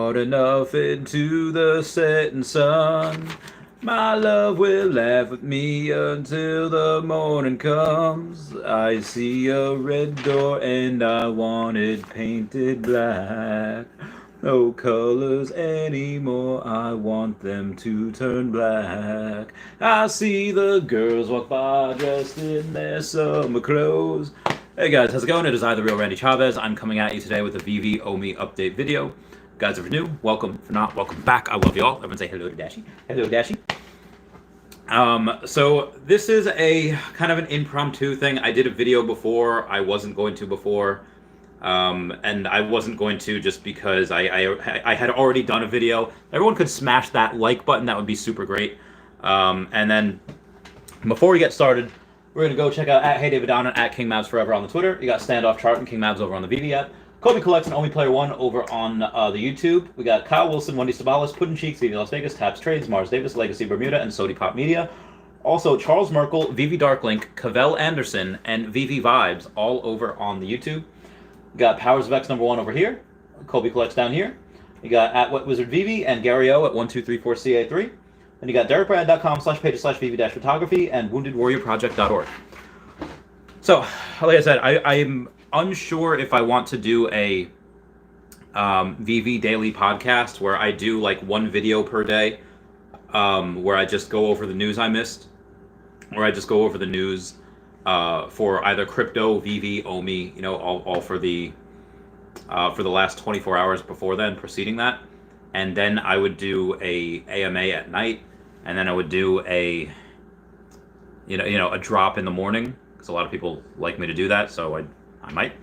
hard enough into the setting sun. My love will laugh with me until the morning comes. I see a red door and I want it painted black. No colors anymore, I want them to turn black. I see the girls walk by dressed in their summer clothes. Hey guys, how's it going? It is I, the real Randy Chavez. I'm coming at you today with a Veve Omi update video. Guys, if you're new, welcome. If not, welcome back. I love y'all. Everyone say hello to Dashi. Hello, Dashi. So this is a kind of an impromptu thing. I did a video before. I wasn't going to before. And I wasn't going to just because I had already done a video. Everyone could smash that like button. That would be super great. And then before we get started, we're going to go check out at Hey David Down and at King Mavs Forever on the Twitter. You got Standoff Chart and King Mavs over on the Veve app. Kobe Collects and Only Player One over on the YouTube. We got Kyle Willson, Wendy Stibalis, Puddin' Cheeks, Veve Las Vegas, Taps Trades, Mars Davis, Legacy Bermuda, and Sodi Pop Media. Also, Charles Merkel, Veve Darklink, Cavell Anderson, and Veve Vibes all over on the YouTube. You got Powers of X #1 over here. Kobe Collects down here. You got at Wet Wizard Veve and Gary O at 1234CA3. And you got DerekBrand.com/pages/Veve-photography and WoundedWarriorProject.org. So, like I said, I'm unsure if I want to do a Veve daily podcast where I do like one video per day, where I just go over the news I missed, or I just go over the news for either crypto, Veve, Omi, you know, all for the last 24 hours before then, preceding that, and then I would do a AMA at night, and then I would do a a drop in the morning, because a lot of people like me to do that, so I might.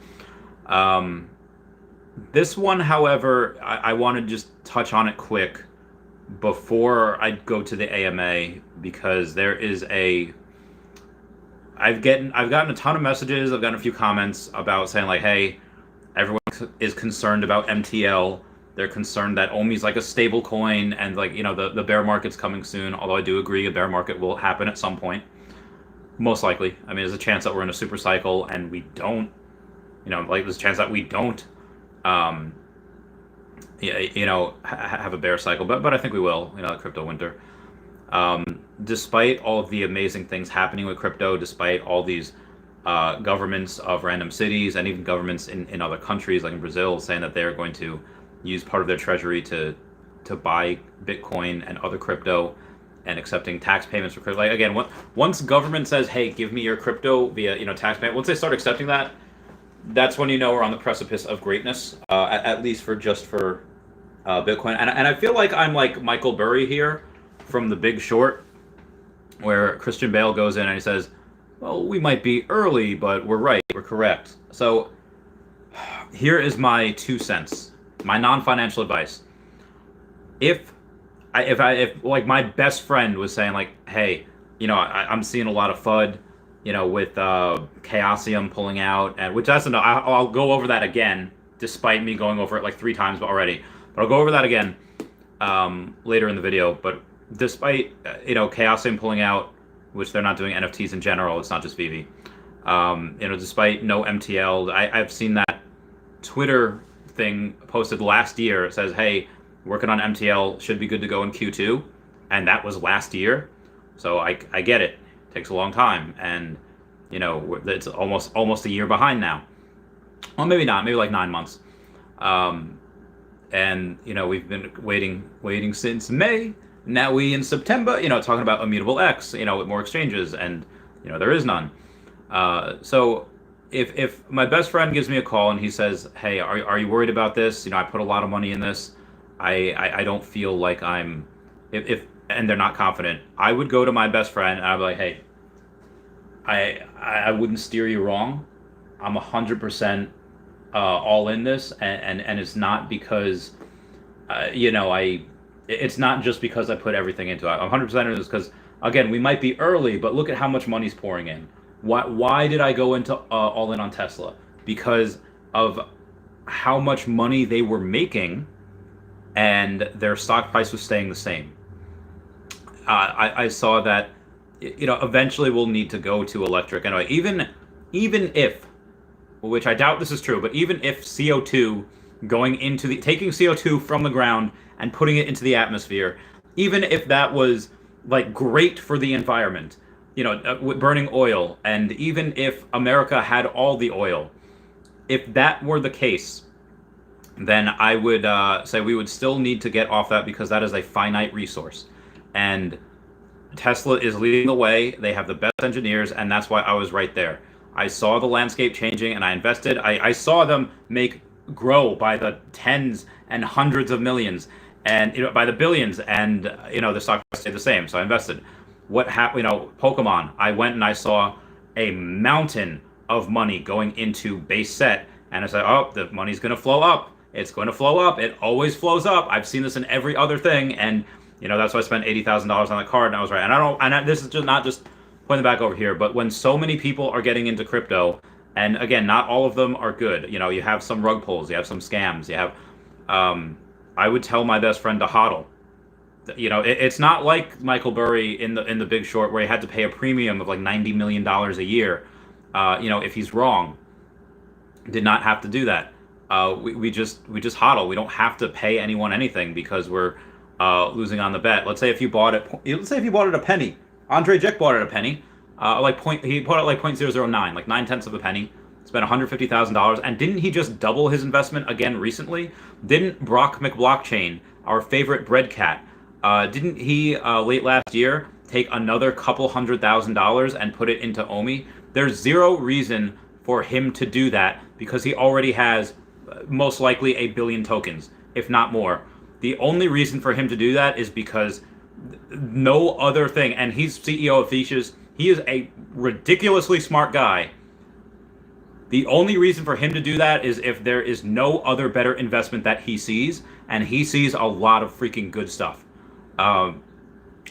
This one, however, I want to just touch on it quick before I go to the AMA, because there is I've gotten a ton of messages, I've gotten a few comments about saying like, hey, everyone is concerned about MTL. They're concerned that Omi's like a stable coin and like, the bear market's coming soon, although I do agree a bear market will happen at some point. Most likely. I mean, there's a chance that we're in a super cycle and we don't, there's a chance that we don't, have a bear cycle, but I think we will, the crypto winter. Despite all of the amazing things happening with crypto, despite all these governments of random cities and even governments in other countries, like in Brazil, saying that they're going to use part of their treasury to buy Bitcoin and other crypto, and accepting tax payments for crypto. Like, again, once government says, hey, give me your crypto via tax payment, once they start accepting that, that's when we're on the precipice of greatness, at least for Bitcoin. And I feel like I'm like Michael Burry here from The Big Short, where Christian Bale goes in and he says, well, we might be early, but we're right, we're correct. So here is my 2 cents, my non-financial advice. If like my best friend was saying like, hey, I'm seeing a lot of FUD, with Chaosium pulling out, and which that's enough. I'll go over that again, despite me going over it like 3 times already. But I'll go over that again later in the video. But despite Chaosium pulling out, which they're not doing NFTs in general, it's not just Veve. Despite no MTL, I've seen that Twitter thing posted last year. It says, hey, working on MTL, should be good to go in Q2, and that was last year. So I get it. It takes a long time, and it's almost a year behind now. Well, maybe not, maybe like 9 months. And we've been waiting since May. Now we in September, talking about Immutable X, with more exchanges, and there is none. So if my best friend gives me a call and he says, hey, are you worried about this? I put a lot of money in this. I don't feel like I'm, if and they're not confident, I would go to my best friend and I'd be like, hey, I wouldn't steer you wrong. I'm 100% all in this, and it's not because, it's not just because I put everything into it. I'm 100% in this because, again, we might be early, but look at how much money's pouring in. Why did I go into all in on Tesla? Because of how much money they were making, and their stock price was staying the same. I saw that, eventually we'll need to go to electric. Anyway, even if, which I doubt this is true, but even if CO2 going into taking CO2 from the ground and putting it into the atmosphere, even if that was like great for the environment, burning oil, and even if America had all the oil, if that were the case, then I would say we would still need to get off that because that is a finite resource. And Tesla is leading the way. They have the best engineers, and that's why I was right there. I saw the landscape changing, and I invested. I saw them grow by the tens and hundreds of millions, and by the billions, and the stock stayed the same. So I invested. What happened? Pokemon. I went and I saw a mountain of money going into base set, and I said, "Oh, the money's going to flow up. It's going to flow up. It always flows up. I've seen this in every other thing, and." That's why I spent $80,000 on the card, and I was right. And this is just not just pointing back over here, but when so many people are getting into crypto, and again, not all of them are good. You have some rug pulls, you have some scams, you have. I would tell my best friend to hodl. It's not like Michael Burry in the Big Short where he had to pay a premium of like $90 million a year. If he's wrong, did not have to do that. We just hodl. We don't have to pay anyone anything because we're losing on the bet. Let's say if you bought it a penny. Andre Jick bought it a penny. He bought it like 0.009, like 9/10 of a penny. Spent $150,000, and didn't he just double his investment again recently? Didn't Brock McBlockchain, our favorite bread cat, didn't he late last year take another couple $100,000 and put it into OMI? There's zero reason for him to do that because he already has most likely 1 billion tokens, if not more. The only reason for him to do that is because no other thing, and he's CEO of Thesis. He is a ridiculously smart guy. The only reason for him to do that is if there is no other better investment that he sees, and he sees a lot of freaking good stuff.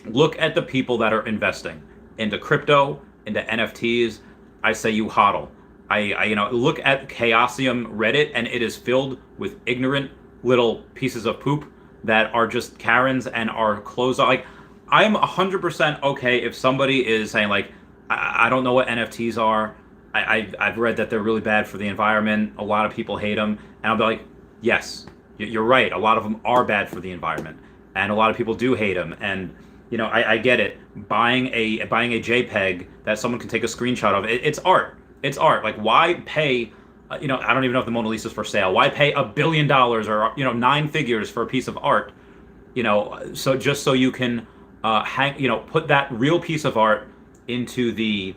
Look at the people that are investing into crypto, into NFTs. I say you hodl. Look at Chaosium Reddit, and it is filled with ignorant little pieces of poop that are just Karens and are closed off. Like, I'm 100% okay if somebody is saying, like, I don't know what NFTs are. I've read that they're really bad for the environment. A lot of people hate them. And I'll be like, yes, you're right. A lot of them are bad for the environment. And a lot of people do hate them. And, I get it. Buying a JPEG that someone can take a screenshot of, it's art. It's art. Like, why pay... I don't even know if the Mona Lisa is for sale. Why pay $1 billion or 9 figures for a piece of art? So just so you can put that real piece of art into the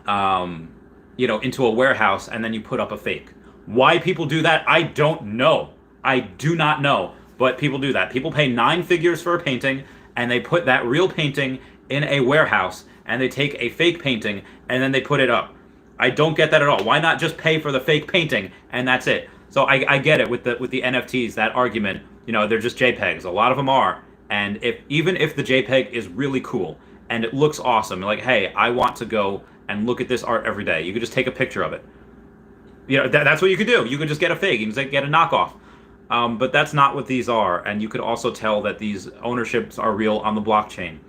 into a warehouse, and then you put up a fake. Why people do that, I don't know. I do not know, but people do that. People pay 9 figures for a painting, and they put that real painting in a warehouse, and they take a fake painting, and then they put it up. I don't get that at all. Why not just pay for the fake painting and that's it? So I get it with the NFTs, that argument. They're just JPEGs. A lot of them are. And even if the JPEG is really cool and it looks awesome, like, hey, I want to go and look at this art every day. You could just take a picture of it. That's what you could do. You could just get a fake. You can get a knockoff. But that's not what these are. And you could also tell that these ownerships are real on the blockchain.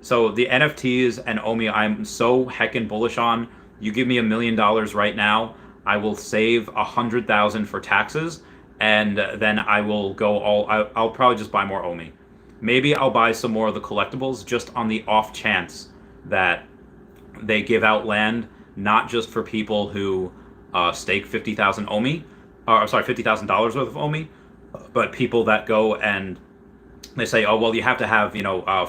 So the NFTs and OMI, I'm so heckin' bullish on. You give me $1 million right now, I will save $100,000 for taxes, and then I will go I'll probably just buy more OMI. Maybe I'll buy some more of the collectibles just on the off chance that they give out land, not just for people who stake 50,000 OMI, $50,000 worth of OMI, but people that go and they say, oh, well, you have to have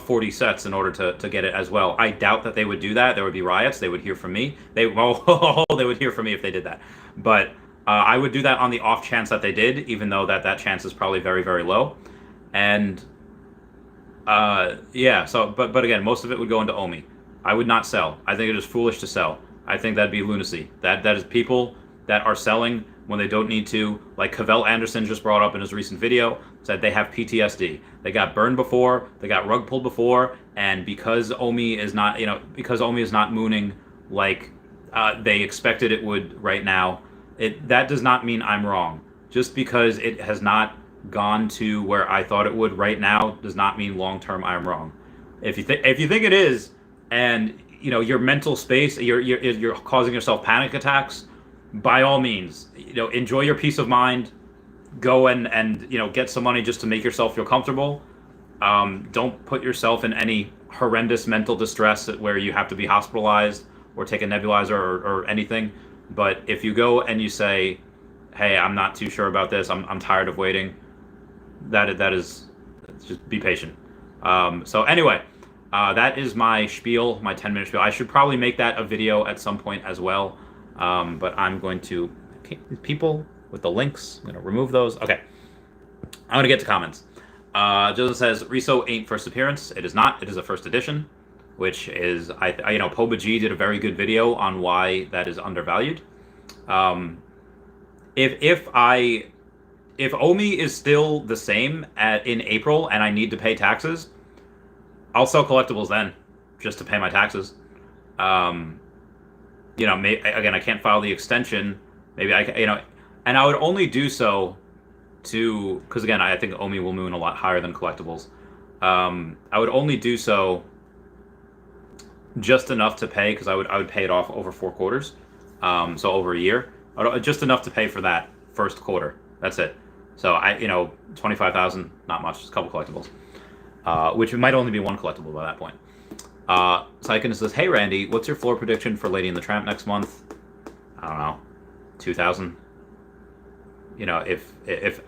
40 sets in order to get it as well. I doubt that they would do that. There would be riots. They would hear from me. They would hear from me if they did that. But I would do that on the off chance that they did, even though that chance is probably very, very low. And so but again, most of it would go into OMI. I would not sell. I think it is foolish to sell. I think that'd be lunacy. That is people that are selling when they don't need to. Like Cavell Anderson just brought up in his recent video, said they have PTSD. They got burned before, they got rug pulled before, and because OMI is not mooning like they expected it would right now, that does not mean I'm wrong. Just because it has not gone to where I thought it would right now does not mean long term I'm wrong. If you think it is, and your mental space, you're causing yourself panic attacks, by all means, enjoy your peace of mind. go and get some money just to make yourself feel comfortable. Don't put yourself in any horrendous mental distress where you have to be hospitalized or take a nebulizer or anything. But if you go and you say, hey, I'm not too sure about this, I'm tired of waiting, that is just be patient. So anyway, that is my spiel, my 10-minute spiel. I should probably make that a video at some point as well. But I'm going to, people with the links, I'm going to remove those. Okay, I'm going to get to comments. Joseph says, Reso ain't first appearance. It is not. It is a first edition, which is, Poba G did a very good video on why that is undervalued. If OMI is still the same in April and I need to pay taxes, I'll sell collectibles then, just to pay my taxes. Again, I can't file the extension. Maybe and I would only do so because again, I think OMI will moon a lot higher than collectibles. I would only do so just enough to pay, because I would pay it off over 4 quarters, so over a year. Just enough to pay for that first quarter. That's it. So 25,000, not much, just a couple collectibles. Which might only be 1 collectible by that point. Sykin says, hey Randy, what's your floor prediction for Lady and the Tramp next month? I don't know, 2,000.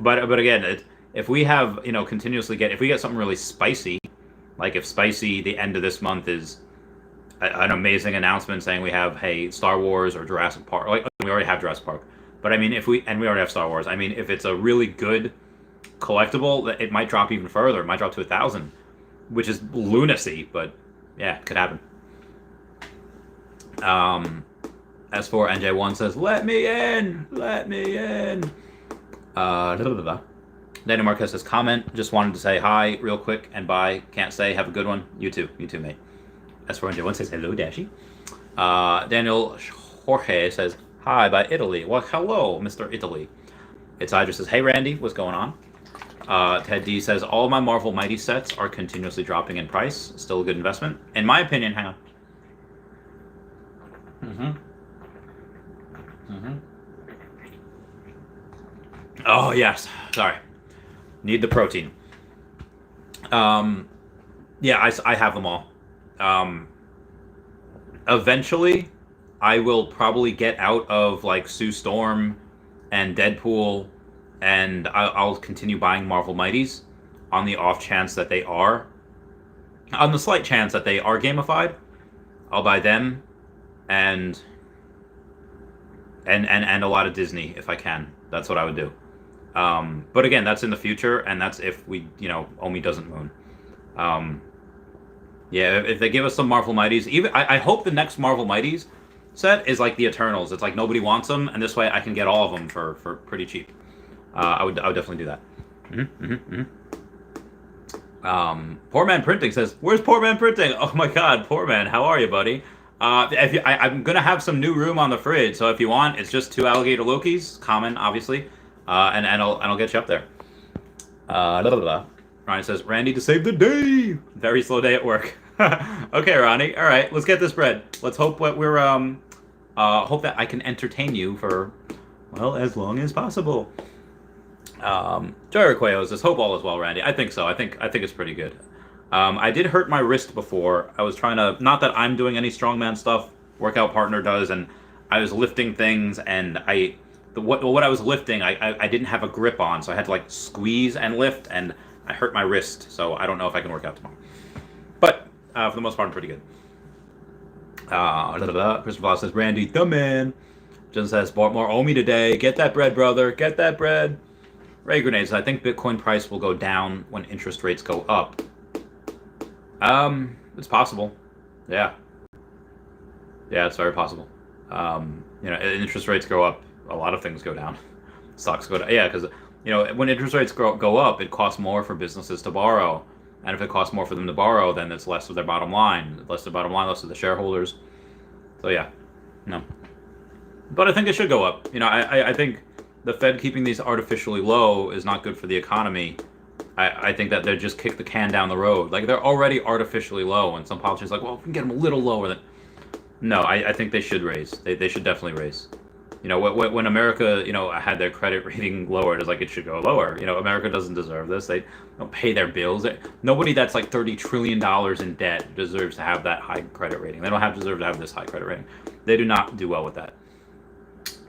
But again, if we have continuously if we get something really spicy, like if spicy the end of this month is an amazing announcement saying we have Star Wars or Jurassic Park, like we already have Jurassic Park, but I mean we already have Star Wars. I mean, if it's a really good collectible, it might drop even further. It might drop to 1,000, which is lunacy, but yeah, it could happen. As for NJ1 says, let me in. Daniel Marquez says, comment, just wanted to say hi real quick and bye. Can't say, have a good one. You too, mate. As for NJ1 says, hello, Dashi. Daniel Jorge says, hi by Italy. Well, hello, Mr. Italy. It's Idra says, hey Randy, what's going on? Ted D says, all of my Marvel Mighty sets are continuously dropping in price. Still a good investment. In my opinion, hang on. Oh, yes. Sorry. Need the protein. Yeah, I have them all. Eventually, I will probably get out of like Sue Storm and Deadpool, and I'll continue buying Marvel Mighties on the off chance that they are, on the slight chance that they are gamified. I'll buy them, and a lot of Disney if I can. That's what I would do. But again, that's in the future, and that's if we, OMI doesn't moon. Yeah, if they give us some Marvel Mighties, even I hope the next Marvel Mighties set is like the Eternals. It's like nobody wants them, and this way I can get all of them for pretty cheap. I would definitely do that. Poor Man Printing says, "Where's Poor Man Printing? Oh my God, Poor Man, how are you, buddy? I'm gonna have some new room on the fridge, so if you want, it's just 2 alligator Lokis, common, obviously, and I'll get you up there." Ronnie says, "Randy to save the day. Very slow day at work." Okay, Ronnie. All right, let's get this bread. Let's hope that we're hope that I can entertain you for, well, as long as possible. Joy Requeo says, "Hope all is well, Randy." I think so. I think it's pretty good. I did hurt my wrist before. I was trying to, not that I'm doing any strongman stuff. Workout partner does, and I was lifting things, and what I was lifting, I didn't have a grip on, so I had to like squeeze and lift, and I hurt my wrist. So I don't know if I can work out tomorrow. But for the most part, I'm pretty good. Christopher Voss says, "Randy, the man." Jen says, "Bought more OMI today. Get that bread, brother. Get that bread." Ray Grenades, "I think Bitcoin price will go down when interest rates go up." It's possible. Yeah, it's very possible. Interest rates go up, a lot of things go down. Stocks go down. Yeah, because when interest rates go up, it costs more for businesses to borrow, and if it costs more for them to borrow, then it's less of their bottom line, less of the shareholders. So yeah, no. But I think it should go up. I think the Fed keeping these artificially low is not good for the economy. I think that they just kick the can down the road. Like, they're already artificially low, and some politicians are like, well, we can get them a little lower. No, I think they should raise. They should definitely raise. When America, had their credit rating lowered, it's like it should go lower. America doesn't deserve this. They don't pay their bills. Nobody that's like $30 trillion in debt deserves to have that high credit rating. They don't deserve to have this high credit rating. They do not do well with that.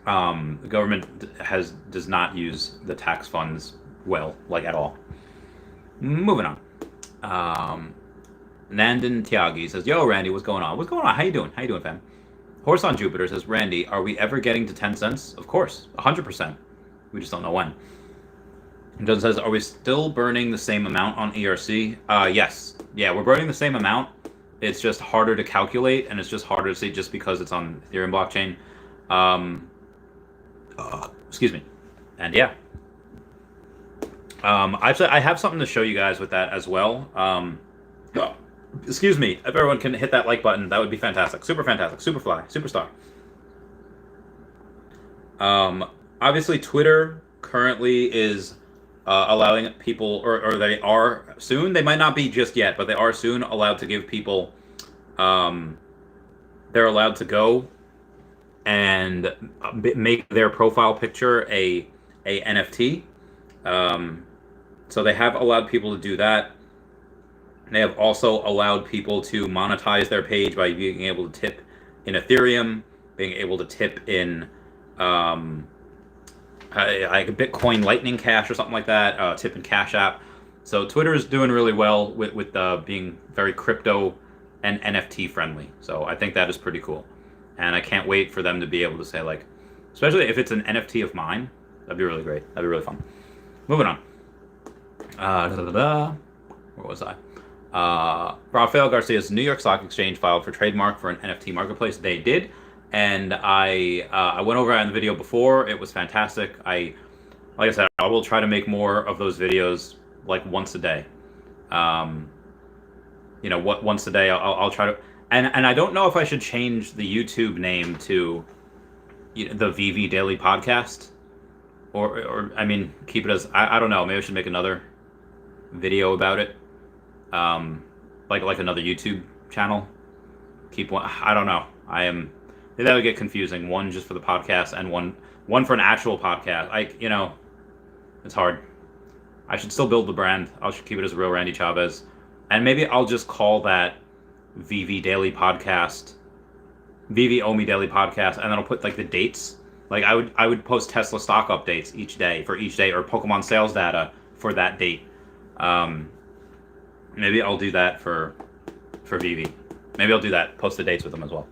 The government does not use the tax funds well, like at all. Moving on. Nandan Tyagi says, "Yo, Randy, what's going on? What's going on? How you doing, fam?" Horse on Jupiter says, "Randy, are we ever getting to 10 cents? Of course, 100%. We just don't know when." And John says, "Are we still burning the same amount on ERC?" Yes. Yeah, we're burning the same amount. It's just harder to calculate, and it's just harder to see just because it's on Ethereum blockchain. Excuse me. And yeah. I have something to show you guys with that as well. Excuse me. If everyone can hit that like button, that would be fantastic. Super fantastic. Superfly. Superstar. Obviously, Twitter currently is allowing people, or they are soon. They might not be just yet, but they are soon allowed to give people. They're allowed to go and make their profile picture a NFT. So they have allowed people to do that. They have also allowed people to monetize their page by being able to tip in Ethereum, being able to tip in like Bitcoin Lightning Cash or something like that, tip in Cash App. So Twitter is doing really well with being very crypto and NFT friendly. So I think that is pretty cool. And I can't wait for them to be able to say, like, especially if it's an NFT of mine, that'd be really great. That'd be really fun. Moving on. Where was I? Rafael Garcia's New York Stock Exchange filed for trademark for an NFT marketplace. They did, and I went over it in the video before. It was fantastic. Like I said, I will try to make more of those videos like once a day. Once a day I'll try to. And I don't know if I should change the YouTube name to the Veve Daily Podcast, or I mean keep it as I don't know. Maybe I should make another video about it. Like another YouTube channel. Keep one. I don't know. That would get confusing. One just for the podcast and one for an actual podcast. It's hard. I should still build the brand. I should keep it as Real Randy Chavez, and maybe I'll just call that Veve Daily Podcast, Veve Omi Daily Podcast, and then I'll put like the dates. Like I would post Tesla stock updates each day, or Pokemon sales data for that date. Maybe I'll do that for Veve. Maybe I'll do that. Post the dates with them as well.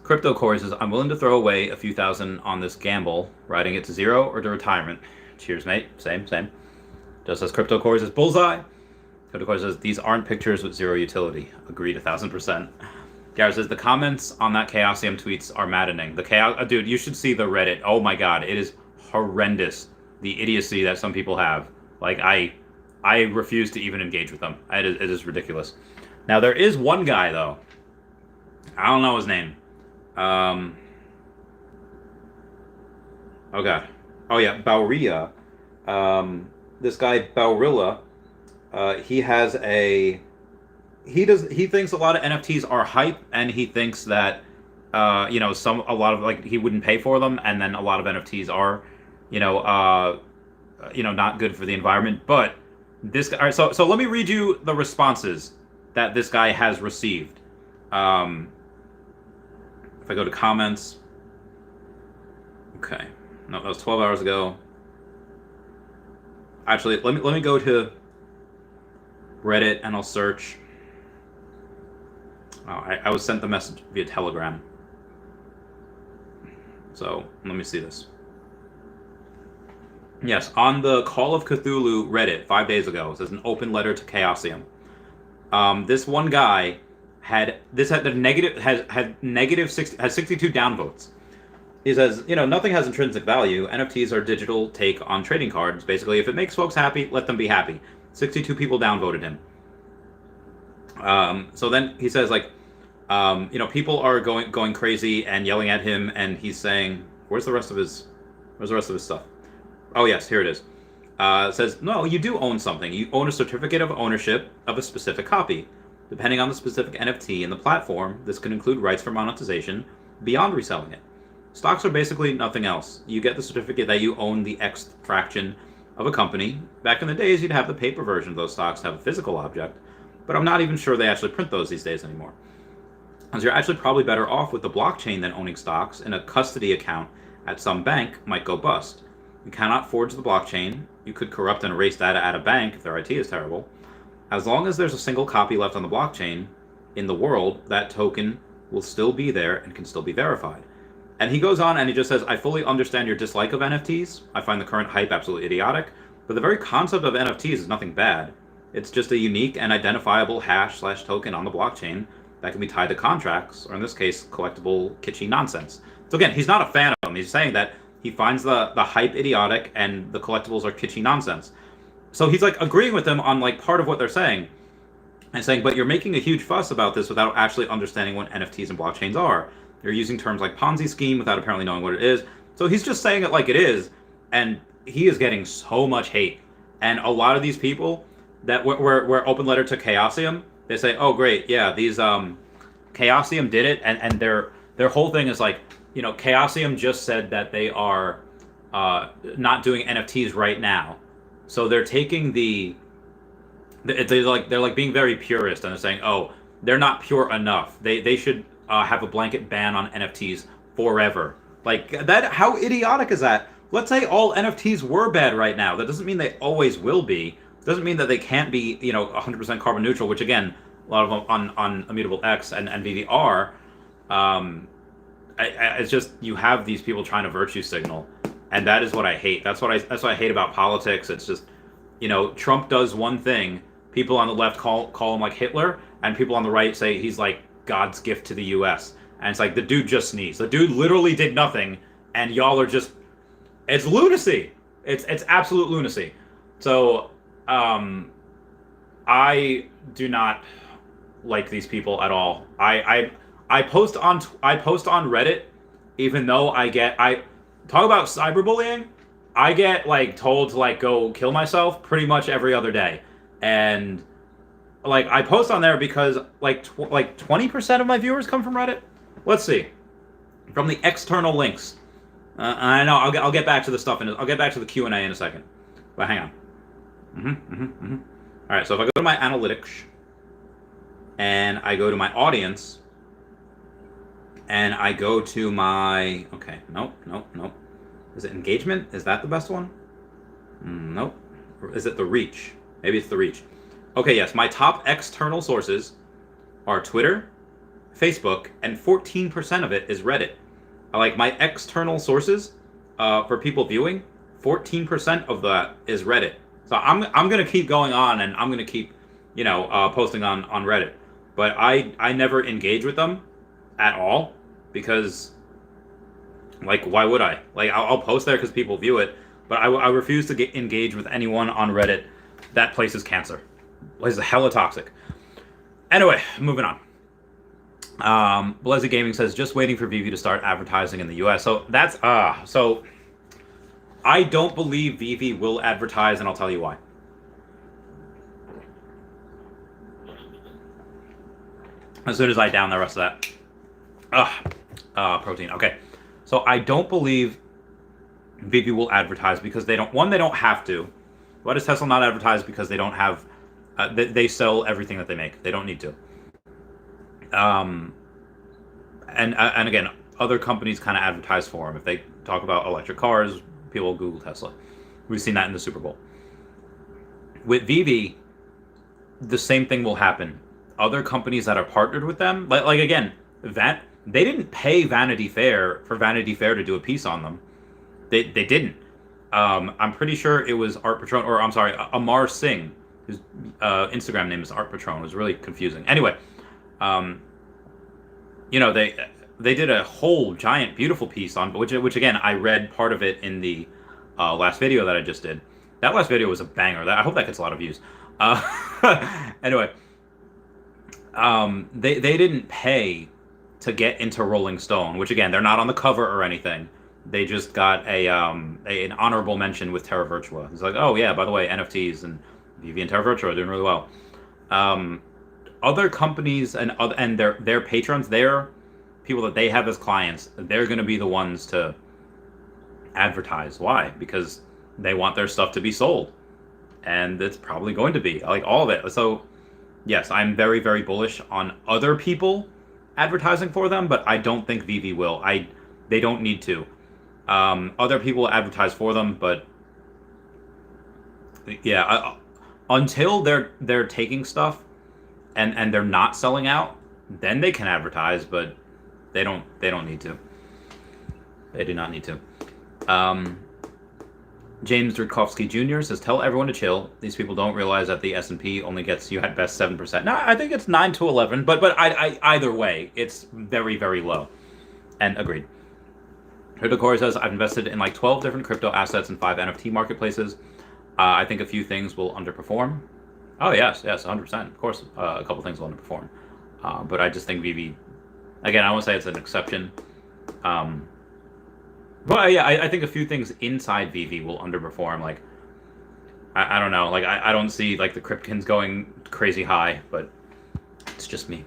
Crypto Corey says, "I'm willing to throw away a few thousand on this gamble, riding it to zero or to retirement." Cheers, mate. Same. Just as Crypto Corey says, "Bullseye." Crypto Corey says, "These aren't pictures with zero utility." Agreed 1,000%. Garrett says, "The comments on that Chaosium tweets are maddening." The chaos, dude, you should see the Reddit. Oh my god, it is horrendous. The idiocy that some people have. Like I refuse to even engage with them. It is ridiculous. Now there is one guy though. I don't know his name. Oh god. Oh yeah, Bauria. This guy Baurilla. He thinks a lot of NFTs are hype, and he thinks that a lot of like he wouldn't pay for them, and then a lot of NFTs are not good for the environment. But this guy, all right, so let me read you the responses that this guy has received. If I go to comments, okay, no, that was 12 hours ago. Actually, let me go to Reddit and I'll search. Oh, I was sent the message via Telegram. So let me see this. Yes, on the Call of Cthulhu Reddit 5 days ago, it says an open letter to Chaosium. This one guy had 62 downvotes. He says, nothing has intrinsic value. NFTs are digital take on trading cards. Basically, if it makes folks happy, let them be happy. 62 people downvoted him. So then he says, people are going crazy and yelling at him, and he's saying, where's the rest of his stuff? Oh yes, here it is. It says, no, you do own something. You own a certificate of ownership of a specific copy. Depending on the specific NFT and the platform, this could include rights for monetization beyond reselling it. Stocks are basically nothing else. You get the certificate that you own the X fraction of a company. Back in the days, you'd have the paper version of those stocks have a physical object, but I'm not even sure they actually print those these days anymore. Because you're actually probably better off with the blockchain than owning stocks, and a custody account at some bank might go bust. You cannot forge the blockchain. You could corrupt and erase data at a bank if their IT is terrible. As long as there's a single copy left on the blockchain in the world, that token will still be there and can still be verified. And he goes on and he just says, I fully understand your dislike of NFTs. I find the current hype absolutely idiotic, but the very concept of NFTs is nothing bad. It's just a unique and identifiable hash/token on the blockchain that can be tied to contracts, or in this case, collectible kitschy nonsense. So again, he's not a fan of them. He's saying that he finds the hype idiotic and the collectibles are kitschy nonsense. So he's like agreeing with them on like part of what they're saying and saying, but you're making a huge fuss about this without actually understanding what NFTs and blockchains are. You're using terms like Ponzi scheme without apparently knowing what it is. So he's just saying it like it is, and he is getting so much hate. And a lot of these people that were open letter to Chaosium, they say, oh great, yeah, these Chaosium did it, and their whole thing is like, you know, Chaosium just said that they are not doing NFTs right now. So they're taking they're like being very purist, and they're saying, oh, they're not pure enough. They should have a blanket ban on NFTs forever. Like that, how idiotic is that? Let's say all NFTs were bad right now. That doesn't mean they always will be. It doesn't mean that they can't be, you know, 100% carbon neutral, which again, a lot of them on Immutable X and Veve are. It's just, you have these people trying to virtue signal, and that is what I hate. That's what I hate about politics. It's just, you know, Trump does one thing, people on the left call him like Hitler, and people on the right say he's like God's gift to the U.S. And it's like, the dude just sneezed. The dude literally did nothing, and y'all are just, it's lunacy. It's absolute lunacy. So I do not like these people at all. I post on Reddit, even though I talk about cyberbullying. I get like told to like go kill myself pretty much every other day, and like I post on there because like 20% of my viewers come from Reddit. Let's see, from the external links. I know I'll get back to the stuff, and I'll get back to the Q&A in a second. But hang on. All right, so if I go to my analytics, and I go to my audience, and I go to my nope. Is it engagement? Is that the best one? Nope. Is it the reach? Maybe it's the reach. Okay, yes. My top external sources are Twitter, Facebook, and 14% of it is Reddit. Like my external sources for people viewing, 14% of that is Reddit. So I'm gonna keep going on, and I'm gonna keep, you know, posting on Reddit. But I never engage with them at all, because like, why would I? Like, I'll post there because people view it, but I refuse to engage with anyone on Reddit. That place is cancer. It's hella toxic. Anyway, moving on. Blezzy Gaming says, just waiting for Veve to start advertising in the US. So that's so I don't believe Veve will advertise, and I'll tell you why. As soon as I down the rest of that protein. Okay. So I don't believe Veve will advertise because they don't have to. Why does Tesla not advertise? Because they don't have they sell everything that they make. They don't need to. And again, other companies kind of advertise for them. If they talk about electric cars, people will Google Tesla. We've seen that in the Super Bowl. With Veve, the same thing will happen. Other companies that are partnered with them, like again, they didn't pay Vanity Fair for Vanity Fair to do a piece on them. They didn't. I'm pretty sure it was Art Patron, or I'm sorry, Amar Singh, whose Instagram name is Art Patron. It was really confusing. Anyway, you know, they did a whole giant beautiful piece on which again, I read part of it in the last video that I just did. That last video was a banger. I hope that gets a lot of views. Anyway, they didn't pay to get into Rolling Stone, which again, they're not on the cover or anything. They just got an honorable mention with Terra Virtua. It's like, oh yeah, by the way, NFTs and Veve and Terra Virtua are doing really well. Other companies and their patrons there, people that they have as clients, they're going to be the ones to advertise. Why? Because they want their stuff to be sold, and it's probably going to be like all of it. So yes, I'm very, very bullish on other people advertising for them, but I don't think Veve will. They don't need to. Other people advertise for them, but yeah, until they're taking stuff and they're not selling out, then they can advertise, but they don't need to. They do not need to. James Dridkovsky Jr. says, tell everyone to chill. These people don't realize that the S&P only gets you at best 7%. No, I think it's 9 to 11, but I either way, it's very, very low. And agreed. Crypto Corey says, I've invested in like 12 different crypto assets and 5 NFT marketplaces. I think a few things will underperform. Oh, yes, 100%. Of course, a couple things will underperform. But I just think Veve, again, I won't say it's an exception. Well, yeah, I think a few things inside Veve will underperform. Like, I don't know. Like, I don't see, like, the Kripkins going crazy high, but it's just me.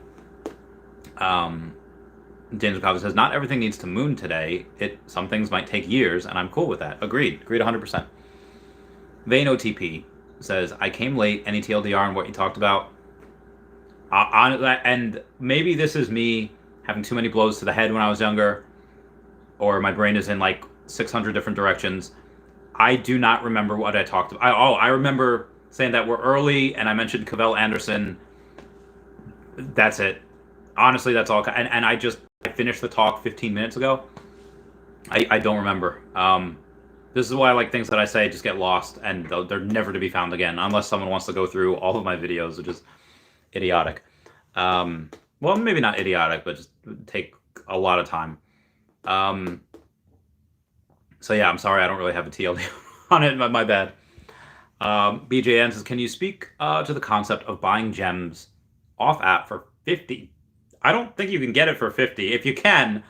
James McCabe says, not everything needs to moon today. Some things might take years, and I'm cool with that. Agreed 100%. Vane OTP says, I came late. Any TLDR on what you talked about? And maybe this is me having too many blows to the head when I was younger, or my brain is in like 600 different directions. I do not remember what I talked about. I remember saying that we're early, and I mentioned Cavell Anderson. That's it. Honestly, that's all. And I finished the talk 15 minutes ago. I don't remember. This is why I like things that I say just get lost, and they're never to be found again, unless someone wants to go through all of my videos, which is idiotic. Well, maybe not idiotic, but just take a lot of time. So yeah, I'm sorry I don't really have a TLD on it, my bad. BJN says, can you speak to the concept of buying gems off app for 50? I don't think you can get it for 50. If you can,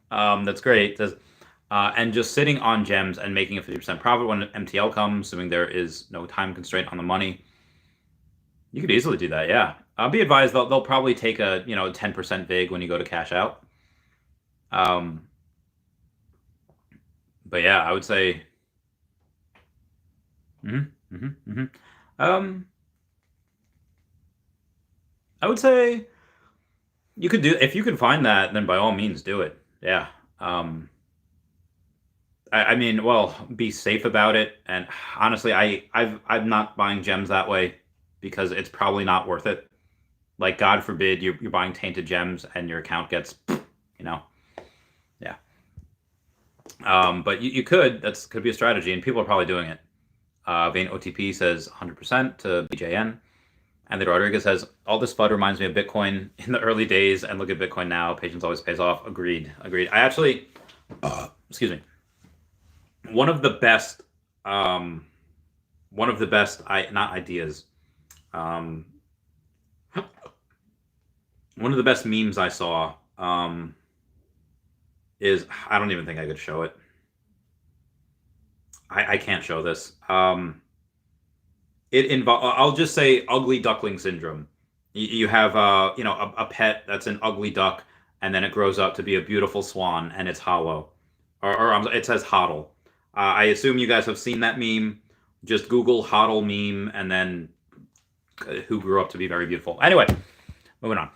that's great. It says, and just sitting on gems and making a 50% profit when MTL comes, assuming there is no time constraint on the money. You could easily do that, yeah. Be advised, they'll probably take a 10% vig when you go to cash out. But yeah, I would say, I would say you could do, if you can find that, then by all means do it. Yeah. I mean, well, be safe about it. And honestly, I'm not buying gems that way because it's probably not worth it. Like, God forbid you're buying tainted gems and your account gets, yeah. But you could, could be a strategy, and people are probably doing it. Vane OTP says 100% to BJN. And the Rodriguez says, all this FUD reminds me of Bitcoin in the early days, and look at Bitcoin now. Patience always pays off. Agreed. I actually, excuse me. One of the best, not ideas. One of the best memes I saw, is, I don't even think I could show it. I can't show this. It involves, I'll just say ugly duckling syndrome. You have a pet that's an ugly duck, and then it grows up to be a beautiful swan, and it's hollow, or it says hodl. I assume you guys have seen that meme. Just Google hodl meme, and then who grew up to be very beautiful. Anyway, moving on.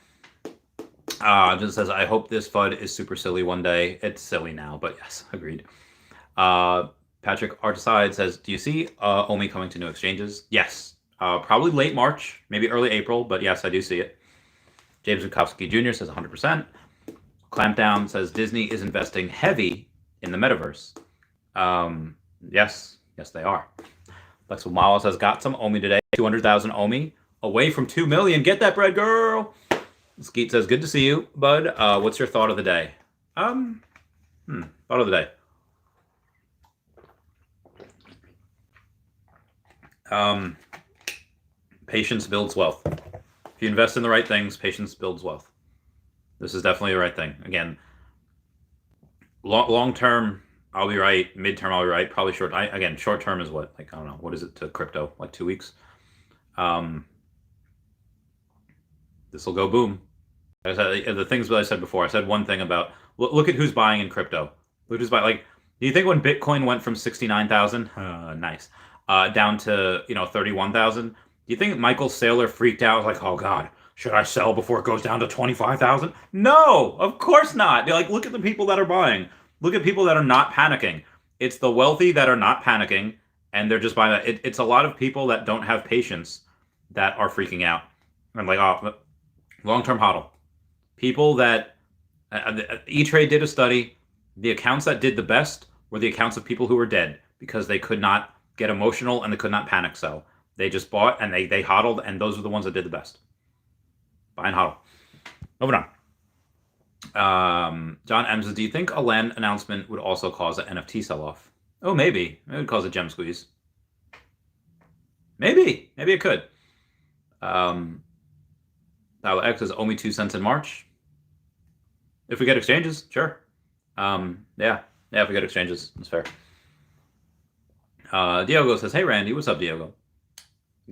Just says, I hope this FUD is super silly one day. It's silly now, but yes, agreed. Patrick Artiside says, do you see OMI coming to new exchanges? Yes. Probably late March, maybe early April, but yes, I do see it. James Bukowski Jr. says 100%. Clampdown says, Disney is investing heavy in the metaverse. Yes, they are. Lex Malo says, got some OMI today. 200,000 OMI. Away from 2 million. Get that bread, girl. Skeet says, good to see you, bud. What's your thought of the day? Thought of the day. Patience builds wealth. If you invest in the right things, patience builds wealth. This is definitely the right thing. Again, long term, I'll be right. Midterm, I'll be right. Probably short. Again, short term is what? Like, I don't know. What is it to crypto? Like 2 weeks. This will go boom. I said the things that I said before. I said one thing about look at who's buying in crypto. Look who's buying. Like, do you think when Bitcoin went from 69,000, nice, down to 31,000? Do you think Michael Saylor freaked out like, oh God, should I sell before it goes down to 25,000? No, of course not. Like, look at the people that are buying. Look at people that are not panicking. It's the wealthy that are not panicking, and they're just buying that. It's a lot of people that don't have patience that are freaking out. I'm like, oh, long-term hodl. People that E-Trade did a study. The accounts that did the best were the accounts of people who were dead because they could not get emotional and they could not panic sell. They just bought and they hodled, and those are the ones that did the best. Buy and hodl. Moving on. John M says, do you think a land announcement would also cause an NFT sell-off? Oh, maybe. It would cause a gem squeeze. Maybe. Maybe it could. X says, owe me 2 cents in March. If we get exchanges, sure. Yeah, if we get exchanges, that's fair. Diogo says, hey Randy, what's up, Diogo?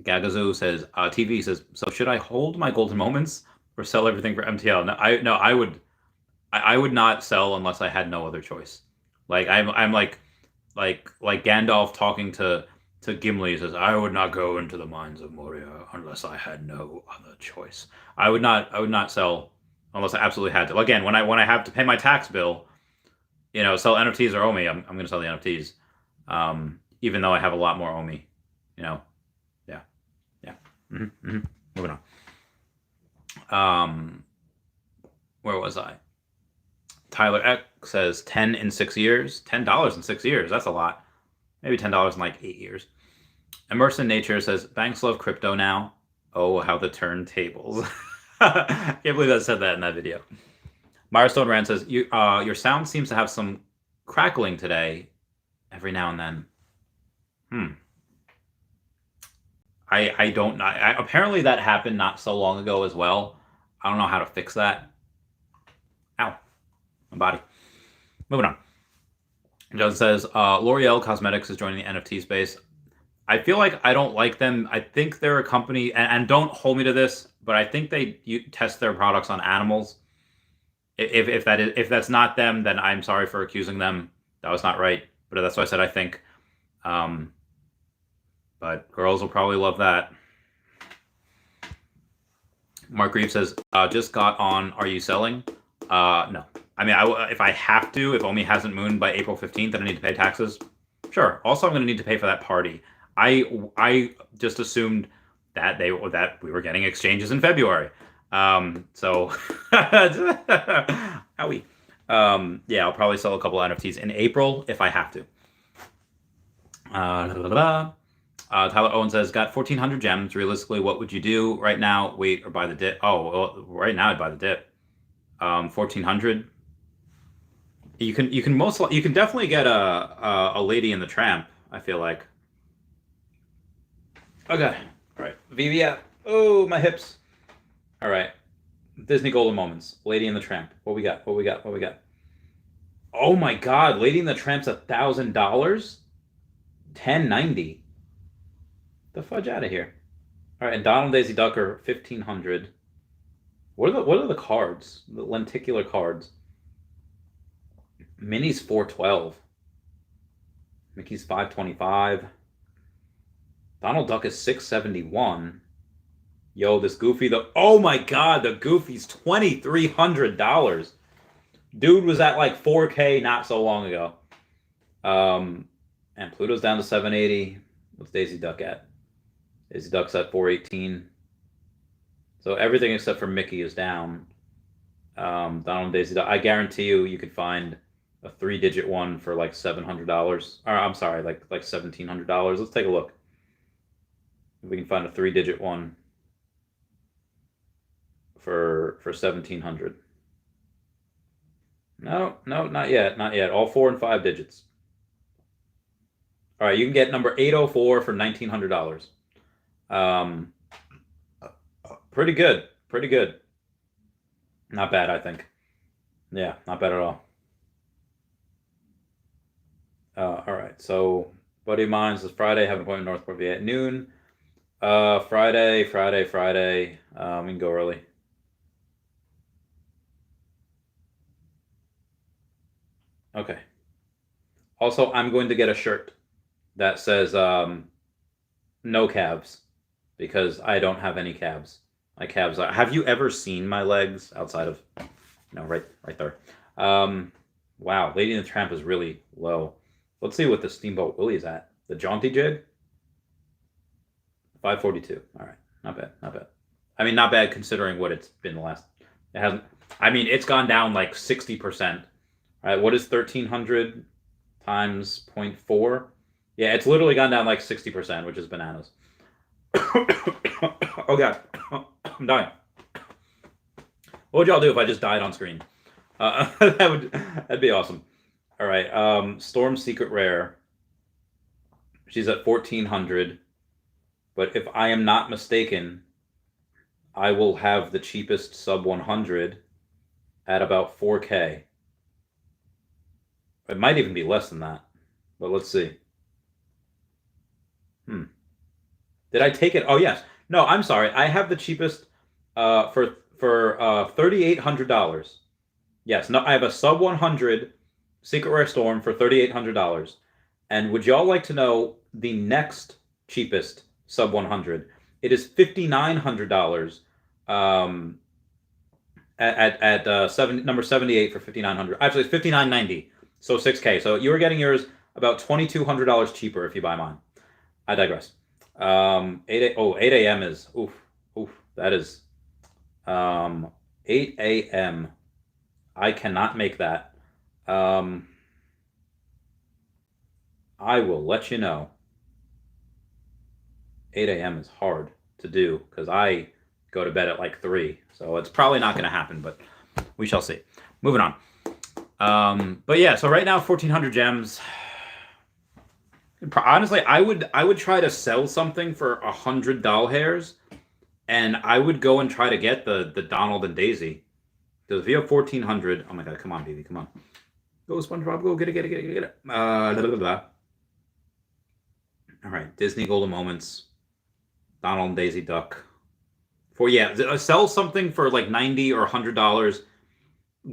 Gagazoo says, TV says, so should I hold my golden moments or sell everything for MTL? No, I would not sell unless I had no other choice. Like I'm like Gandalf talking to Gimli. He says, I would not go into the mines of Moria unless I had no other choice. I would not sell unless I absolutely had to. Again, when I have to pay my tax bill, sell NFTs or owe me, I'm going to sell the NFTs, even though I have a lot more owe me. Yeah. Moving on. Where was I? Tyler X says 10 in 6 years. $10 in 6 years. That's a lot. Maybe $10 in like 8 years. Immersed in Nature says, banks love crypto now. Oh, how the turntables. Can't believe I said that in that video. Milestone Rand says, your sound seems to have some crackling today every now and then. I don't know. Apparently that happened not so long ago as well. I don't know how to fix that. Ow. My body. Moving on. John says, L'Oreal Cosmetics is joining the NFT space. I feel like I don't like them. I think they're a company, and don't hold me to this, but I think they test their products on animals. If that's not them, then I'm sorry for accusing them. That was not right. But that's why I said I think. But girls will probably love that. Mark Reeves says, just got on. Are you selling? No. I mean, if I have to, if Omi hasn't mooned by April 15th and I need to pay taxes, sure. Also, I'm going to need to pay for that party. I just assumed that we were getting exchanges in February. So howie. Yeah, I'll probably sell a couple of NFTs in April if I have to. Tyler Owen says, got 1,400 gems. Realistically, what would you do right now? Wait or buy the dip? Oh, well, right now I'd buy the dip. 1,400. You can definitely get a Lady in the Tramp. I feel like. Okay. All right. Veve. Oh, my hips. All right. Disney Golden Moments. Lady in the Tramp. What we got? Oh my God. Lady in the Tramp's $1,000. 1090. The fudge out of here. All right, and Donald Daisy Duck are 1,500. What are the cards? The lenticular cards. Minnie's 412. Mickey's 525. Donald Duck is 671. Yo, this Goofy, oh my God, the Goofy's $2,300. Dude was at like 4K not so long ago. And Pluto's down to 780. What's Daisy Duck at? Daisy Duck's at 418. So everything except for Mickey is down. Donald Daisy Duck. I guarantee you could find a 3-digit one for like $700. Or I'm sorry, like $1,700. Let's take a look. If we can find a 3-digit one for $1,700. No, not yet. All 4 and 5 digits. All right, you can get number 804 for $1,900. Pretty good. Not bad, I think. Yeah, not bad at all. All right, so buddy of mine says Friday, have an appointment in Northport VA at noon. Friday. We can go early. Okay. Also, I'm going to get a shirt that says no calves because I don't have any calves. My calves are. Have you ever seen my legs outside of? No, right there. Um, wow, Lady and the Tramp is really low. Let's see what the Steamboat Willie is at. The Jaunty Jig, 542. All right, not bad, not bad. I mean, not bad considering what it's been the last. It hasn't. I mean, it's gone down like 60%. All right, what is 1300 times 0.4? Yeah, it's literally gone down like 60%, which is bananas. Oh god, I'm dying. What would y'all do if I just died on screen? That'd be awesome. All right, Storm Secret Rare. She's at 1400, but if I am not mistaken, I will have the cheapest sub 100 at about 4K. It might even be less than that, but let's see. Did I take it? Oh yes. No, I'm sorry. I have the cheapest for $3,800. Yes. No, I have a sub 100 Secret Rare Storm for $3,800. And would y'all like to know the next cheapest sub 100? It is $5,900. Number 78 for 5,900. Actually, it's 5,990. So 6K. So you were getting yours about $2,200 cheaper if you buy mine. I digress. 8 a.m. is oof. That is 8 a.m. I cannot make that. I will let you know. 8 a.m. is hard to do because I go to bed at like 3, so it's probably not going to happen, but we shall see. Moving on. But yeah, so right now 1,400 gems. Honestly, I would try to sell something for 100 doll hairs, and I would go and try to get the Donald and Daisy. Because if you have 1,400, oh my god, come on, baby, come on, go SpongeBob, go get it. Blah, blah, blah. All right, Disney Golden Moments, Donald and Daisy Duck. Sell something for like $90 or $100.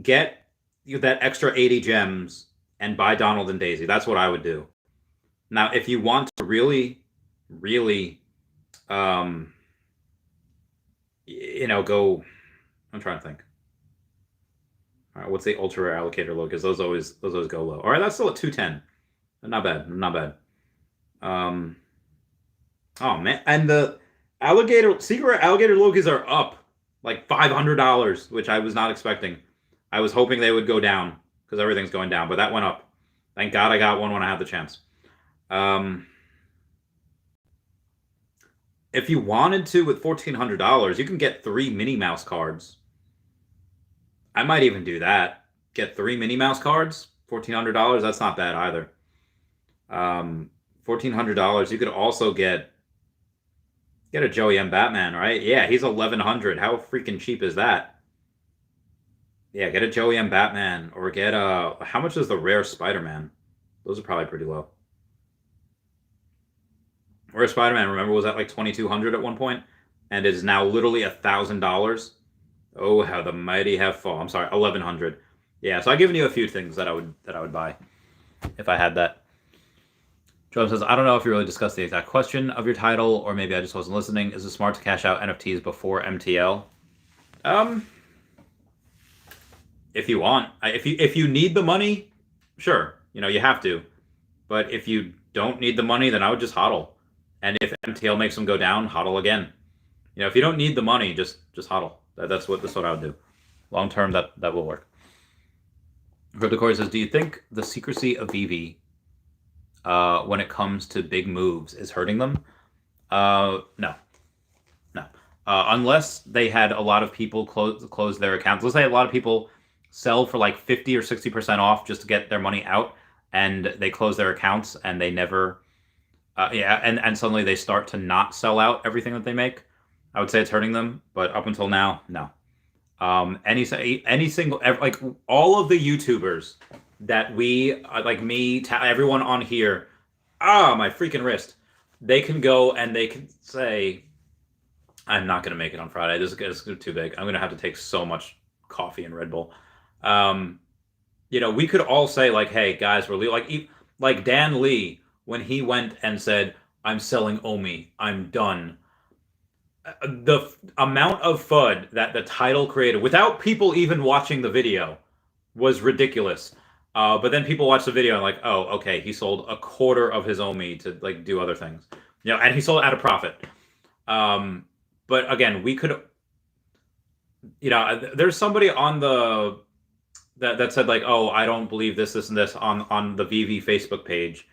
Get that extra 80 gems and buy Donald and Daisy. That's what I would do. Now, if you want to really, really, go. I'm trying to think. All right, what's the ultra rare allocator low? Because those always go low. All right, that's still at 210. Not bad. Oh man, and the secret alligator Lokis are up like $500, which I was not expecting. I was hoping they would go down because everything's going down, but that went up. Thank God I got one when I had the chance. If you wanted to, with $1,400, you can get 3 Minnie Mouse cards. I might even do that. Get 3 Minnie Mouse cards, $1,400. That's not bad either. $1,400. You could also get a Joey M. Batman, right? Yeah, he's 1,100. How freaking cheap is that? Yeah, get a Joey M. Batman, or get a. How much is the rare Spider-Man? Those are probably pretty low. Rare Spider-Man, remember, was at like 2,200 at one point, and it is now literally $1,000. Oh, how the mighty have fallen. I'm sorry, 1,100. Yeah, so I've given you a few things that I would buy if I had that. Joe says, I don't know if you really discussed the exact question of your title, or maybe I just wasn't listening. Is it smart to cash out NFTs before MTL? If you want, if you need the money, sure, you have to. But if you don't need the money, then I would just hodl. And if MTL makes them go down, hodl again. If you don't need the money, just hodl. That's what I would do. Long term, that will work. Corey says, do you think the secrecy of Veve, when it comes to big moves, is hurting them? No. Unless they had a lot of people close their accounts. Let's say a lot of people sell for like 50 or 60% off just to get their money out, and they close their accounts and they never, and suddenly they start to not sell out everything that they make. I would say it's hurting them, but up until now, no. Any single, like all of the YouTubers that we, like me, everyone on here, my freaking wrist, they can go and they can say, I'm not going to make it on Friday. This is too big. I'm going to have to take so much coffee and Red Bull. Yeah, we could all say like, hey guys, we're like Dan Lee when he went and said, I'm selling Omi, I'm done. The amount of FUD that the title created without people even watching the video was ridiculous. But then people watch the video and like, oh, okay, he sold a quarter of his Omi to like do other things, and he sold it at a profit. But again, we could, there's somebody on the that said like, oh, I don't believe this, and this on the Veve Facebook page,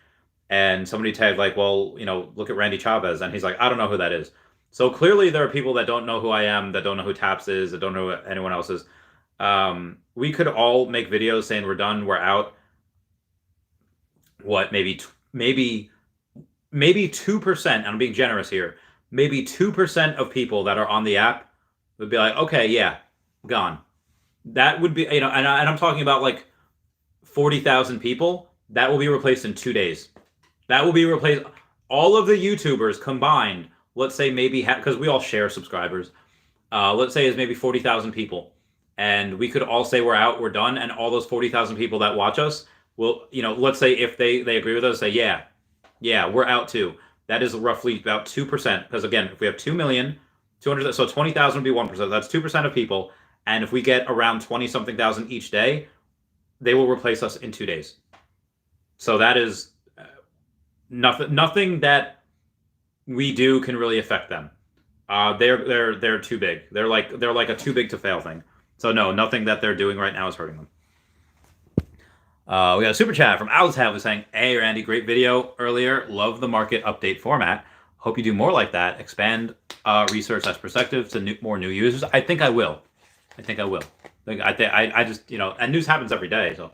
and somebody tagged like, well, look at Randy Chavez, and he's like, I don't know who that is. So clearly there are people that don't know who I am, that don't know who Taps is, that don't know who anyone else is. We could all make videos saying we're done, we're out. What, maybe 2%, and I'm being generous here, maybe 2% of people that are on the app would be like, okay, yeah, gone. That would be, and I'm talking about like 40,000 people. That will be replaced in 2 days. That will be replaced. All of the YouTubers combined, let's say maybe, because we all share subscribers, let's say is maybe 40,000 people. And we could all say we're out, we're done. And all those 40,000 people that watch us will, let's say if they agree with us, say, yeah, we're out too. That is roughly about 2%. Because again, if we have 2,200,000, so 20,000 would be 1%. That's 2% of people. And if we get around 20-something thousand each day, they will replace us in 2 days. So that is nothing that we do can really affect them. They're too big. They're like a too big to fail thing. So no, nothing that they're doing right now is hurting them. We got a super chat from Alzhab who's saying, hey Randy, great video earlier. Love the market update format. Hope you do more like that. Expand research as perspective to more new users. I think I will. Like, I just, and news happens every day, so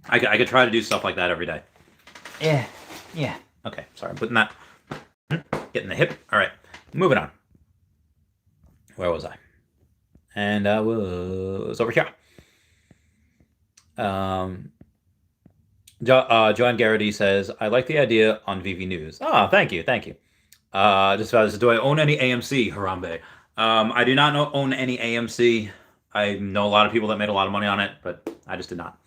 I could try to do stuff like that every day. Yeah. Okay, sorry, I'm putting that, getting the hip. All right, moving on. Where was I? And I was over here. Joanne Garrity says, I like the idea on Veve News. Oh, thank you. Just about this, do I own any AMC, Harambe? I do not own any AMC. I know a lot of people that made a lot of money on it, but I just did not.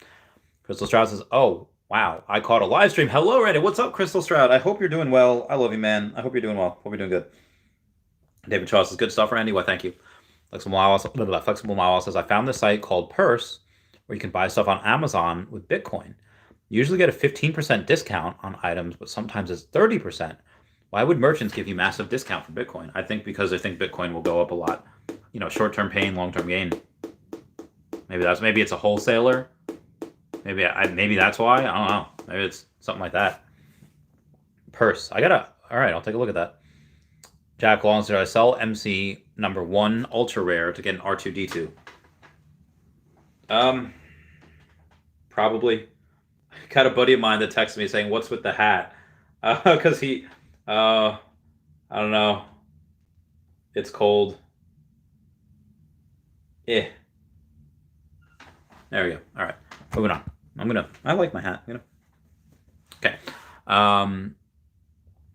Crystal Stroud says, oh, wow, I caught a live stream. Hello, Randy. What's up, Crystal Stroud? I hope you're doing well. I love you, man. I hope you're doing well. Hope you're doing good. David Charles says, good stuff, Randy. Well, thank you. Flexible Mile says, I found this site called Purse where you can buy stuff on Amazon with Bitcoin. You usually get a 15% discount on items, but sometimes it's 30%. Why would merchants give you massive discount for Bitcoin? I think because they think Bitcoin will go up a lot. Short-term pain, long-term gain. Maybe it's a wholesaler. Maybe that's why. I don't know. Maybe it's something like that. Purse. All right, I'll take a look at that. Jack Long said, I sell MC number 1 ultra rare to get an R2D2. Probably. I got a buddy of mine that texted me saying, what's with the hat? Because he, I don't know. It's cold. There we go. All right, moving on. I like my hat, Okay.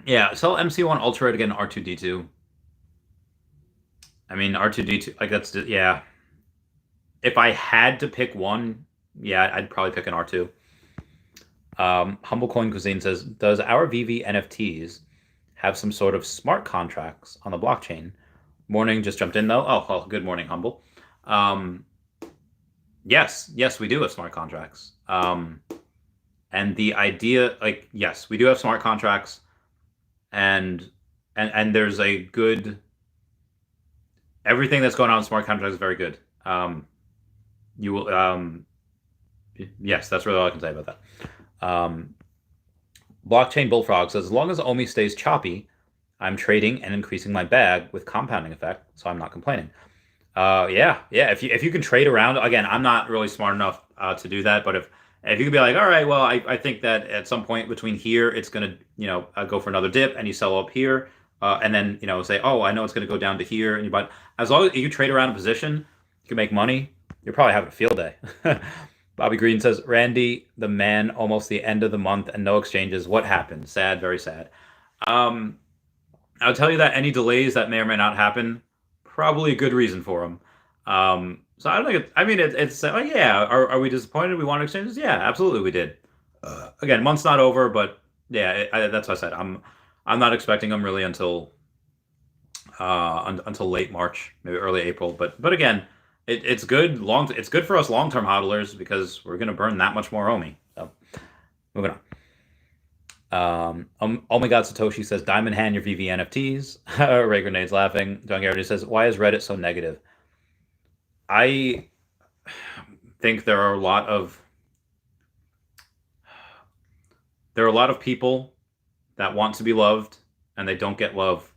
Yeah, sell MC1 Ultra to get an R2D2. I mean, R2D2, like that's, yeah. If I had to pick one, yeah, I'd probably pick an R2. Humble Coin Cuisine says, does our Veve NFTs have some sort of smart contracts on the blockchain? Morning, just jumped in though. Oh, good morning, Humble. Yes, we do have smart contracts. And the idea, like, yes, we do have smart contracts, and there's a good, everything that's going on in smart contracts is very good. You will, yes, that's really all I can say about that. Blockchain Bullfrog says, as long as Omi stays choppy, I'm trading and increasing my bag with compounding effect, so I'm not complaining. Yeah. If you can trade around, again, I'm not really smart enough to do that, but if you could be like, all right, well, I think that at some point between here, it's gonna, go for another dip, and you sell up here, and then say, oh, I know it's gonna go down to here, and you buy. As long as you trade around a position, you can make money. You're probably having a field day. Bobby Green says, Randy, the man, almost the end of the month and no exchanges. What happened? Sad, very sad. I'll tell you that any delays that may or may not happen, probably a good reason for them. So I don't think I mean, it's like, yeah. Are we disappointed? We want exchanges? Yeah, absolutely, we did. Again, month's not over, but yeah, that's what I said. I'm not expecting them really until until late March, maybe early April. But again, it's good It's good for us long term hodlers because we're gonna burn that much more Omi. So moving on. Oh my God, Satoshi says, Diamond Hand your VV NFTs. Ray Grenade's laughing. Don Garrity says, why is Reddit so negative? I think there are a lot of people that want to be loved and they don't get love.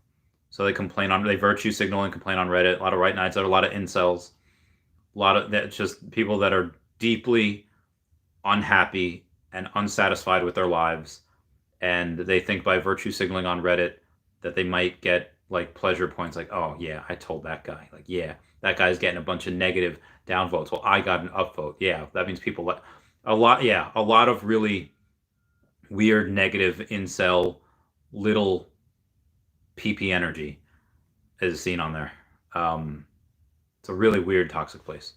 So they virtue signal and complain on Reddit. A lot of right knights, there are a lot of incels. A lot of that's just people that are deeply unhappy and unsatisfied with their lives. And they think by virtue signaling on Reddit that they might get like pleasure points, like, oh yeah, I told that guy. Like, yeah, that guy's getting a bunch of negative downvotes. Well, I got an upvote. Yeah, that means people like a lot of really weird negative incel little PP energy is seen on there. It's a really weird, toxic place.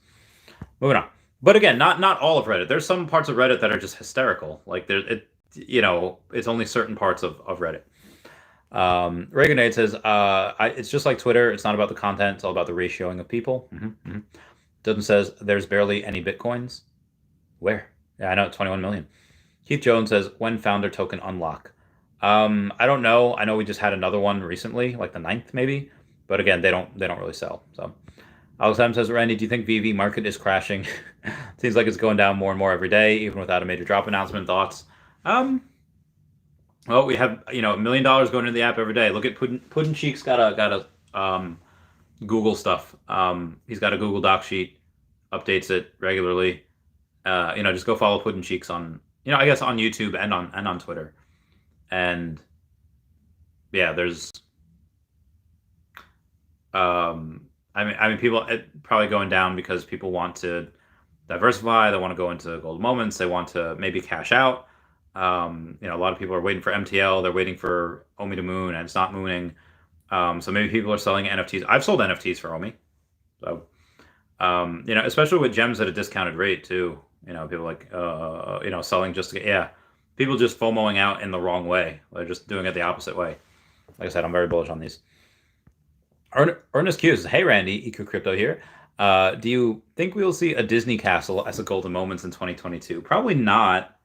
Moving on. But again, not all of Reddit. There's some parts of Reddit that are just hysterical. Like it's only certain parts of Reddit. Reaganade says, it's just like Twitter. It's not about the content. It's all about the ratioing of people. Dudden says, there's barely any Bitcoins. Where? Yeah, I know, 21 million. Keith Jones says, when founder token unlock? I don't know. I know we just had another one recently, like the 9th maybe. But again, they don't really sell. So Alex M says, Randy, do you think VV market is crashing? Seems like it's going down more and more every day, even without a major drop announcement. Thoughts? Well, we have $1 million going into the app every day. Look at Puddin' Cheek's got a Google stuff. He's got a Google Doc sheet, updates it regularly. Just go follow Puddin' Cheeks on I guess on YouTube and on Twitter. And yeah, there's I mean people probably going down because people want to diversify, they want to go into gold moments, they want to maybe cash out. A lot of people are waiting for MTL, they're waiting for Omi to moon and it's not mooning. So maybe people are selling NFTs. I've sold NFTs for Omi. So especially with gems at a discounted rate too. People like selling just to get, yeah. People just FOMOing out in the wrong way. They're just doing it the opposite way. Like I said, I'm very bullish on these. Ernest Q says, hey Randy, Eco Crypto here. Do you think we'll see a Disney castle as a golden moments in 2022? Probably not.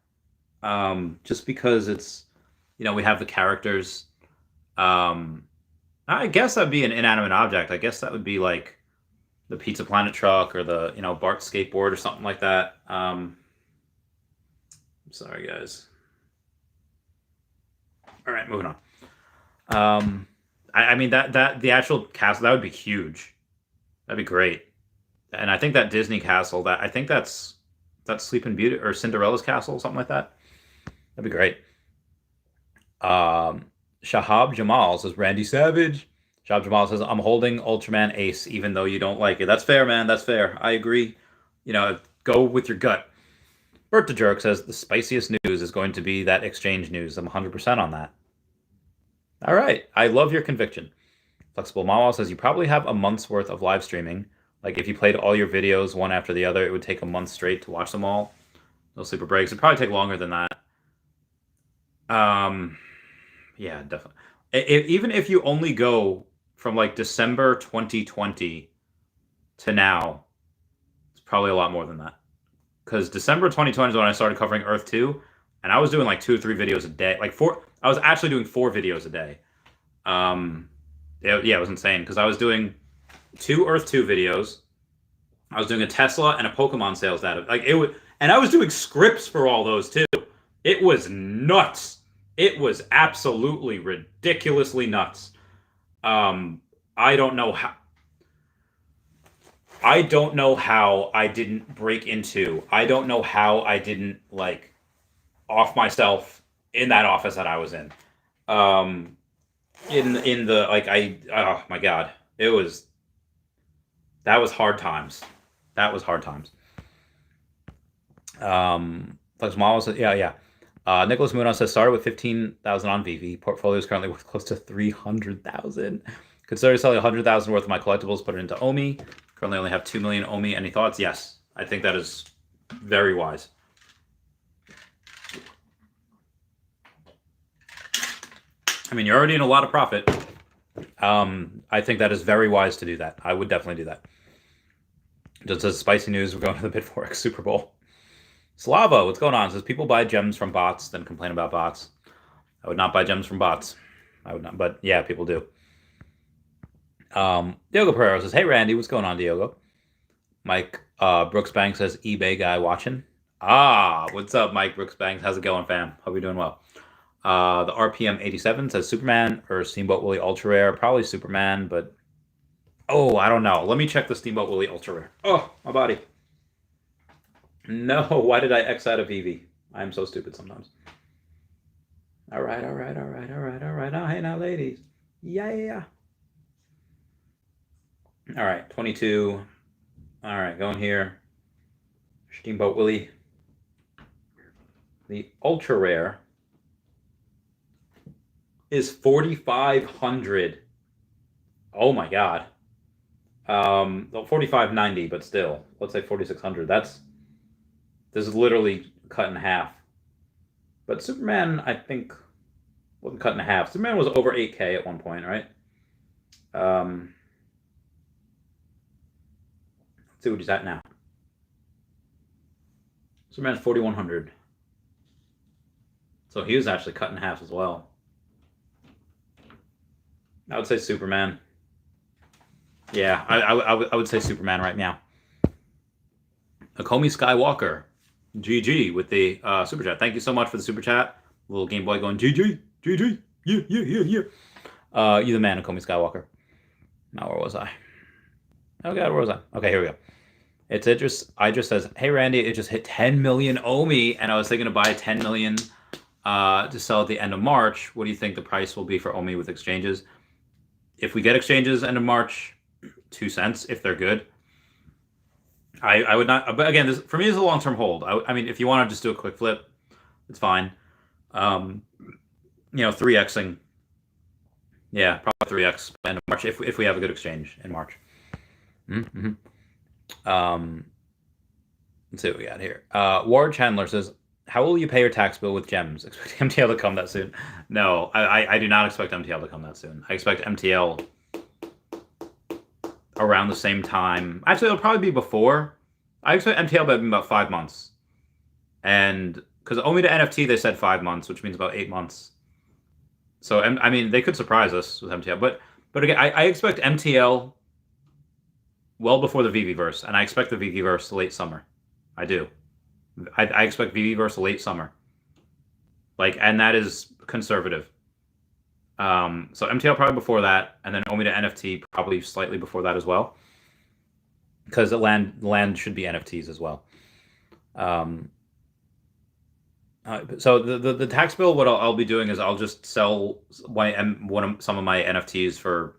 Just because it's, we have the characters. I guess that'd be an inanimate object. I guess that would be like the Pizza Planet truck or the, Bart skateboard or something like that. I'm sorry, guys. All right, moving on. I mean that the actual castle, that would be huge. That'd be great. And I think that Disney castle, that's Sleeping Beauty or Cinderella's castle, something like that. That'd be great. Shahab Jamal says, Randy Savage. Shahab Jamal says, I'm holding Ultraman Ace even though you don't like it. That's fair, man. That's fair. I agree. Go with your gut. Bert the Jerk says, the spiciest news is going to be that exchange news. I'm 100% on that. All right. I love your conviction. Flexible Mawa says, you probably have a month's worth of live streaming. Like if you played all your videos one after the other, it would take a month straight to watch them all. No sleeper breaks. It'd probably take longer than that. Yeah, definitely. Even if you only go from like December 2020 to now, it's probably a lot more than that. Because December 2020 is when I started covering Earth 2, and I was doing like 2 or 3 videos a day. I was actually doing 4 videos a day. It was insane because I was doing 2 Earth 2 videos. I was doing a Tesla and a Pokemon sales data. And I was doing scripts for all those too. It was nuts. It was absolutely ridiculously nuts. I don't know how I didn't break into. I don't know how I didn't off myself in that office that I was in. Oh my God, that was hard times. Flex Model says, yeah. Nicholas Munoz says, started with 15,000 on VV. Portfolio is currently worth close to 300,000. Consider selling 100,000 worth of my collectibles, put it into Omi. Currently only have 2 million OMI. Any thoughts? Yes, I think that is very wise. I mean, you're already in a lot of profit. I think that is very wise to do that. I would definitely do that. Just says spicy news. We're going to the BitForex Super Bowl. Slava, what's going on? It says people buy gems from bots, then complain about bots. I would not buy gems from bots. I would not, but yeah, people do. Diogo Pereira says, hey Randy, what's going on, Diogo? Mike Brooksbanks says, eBay guy watching. What's up, Mike Brooksbanks? How's it going, fam? Hope you're doing well. The RPM 87 says Superman or Steamboat Willie Ultra Rare. Probably Superman, but I don't know. Let me check the Steamboat Willie Ultra Rare. Oh, my body. No, why did I X out of Veve? I am so stupid sometimes. All right. Oh, hey now, ladies. Yeah. All right, 22. All right, going here. Steamboat Willie. The Ultra Rare is 4,500. Oh my God. 4,590, but still, let's say 4,600. This is literally cut in half. But Superman, I think, wasn't cut in half. Superman was over 8K at one point, right? Let's see what he's at now. Superman's 4,100. So he was actually cut in half as well. I would say Superman. Yeah, I would say Superman right now. Akomi Skywalker, GG with the super chat. Thank you so much for the super chat. Little Game Boy going GG, yeah. You the man, Akomi Skywalker. Now where was I? Oh God, where was I? Okay, here we go. I just says, hey Randy, it just hit 10 million OMI, and I was thinking to buy 10 million to sell at the end of March. What do you think the price will be for OMI with exchanges? If we get exchanges end of March, 2 cents if they're good. I would not, but again, this for me is a long-term hold. I mean, if you want to just do a quick flip, it's fine. 3xing. Yeah, probably 3x end of March if we have a good exchange in March. Mm-hmm. Let's see what we got here. Ward Chandler says, how will you pay your tax bill with gems? Expect MTL to come that soon? No, I do not expect MTL to come that soon. I expect MTL around the same time. Actually, it'll probably be before. I expect MTL to be about 5 months. And because only to NFT, they said 5 months, which means about 8 months. So, I mean, they could surprise us with MTL. But again, I expect MTL well before the Veveverse, and I expect the Veveverse late summer. I do. I expect Veveverse late summer. And that is conservative. So MTL probably before that, and then OMI to NFT probably slightly before that as well, because the land should be NFTs as well. So the tax bill, what I'll be doing is I'll just sell some of my NFTs for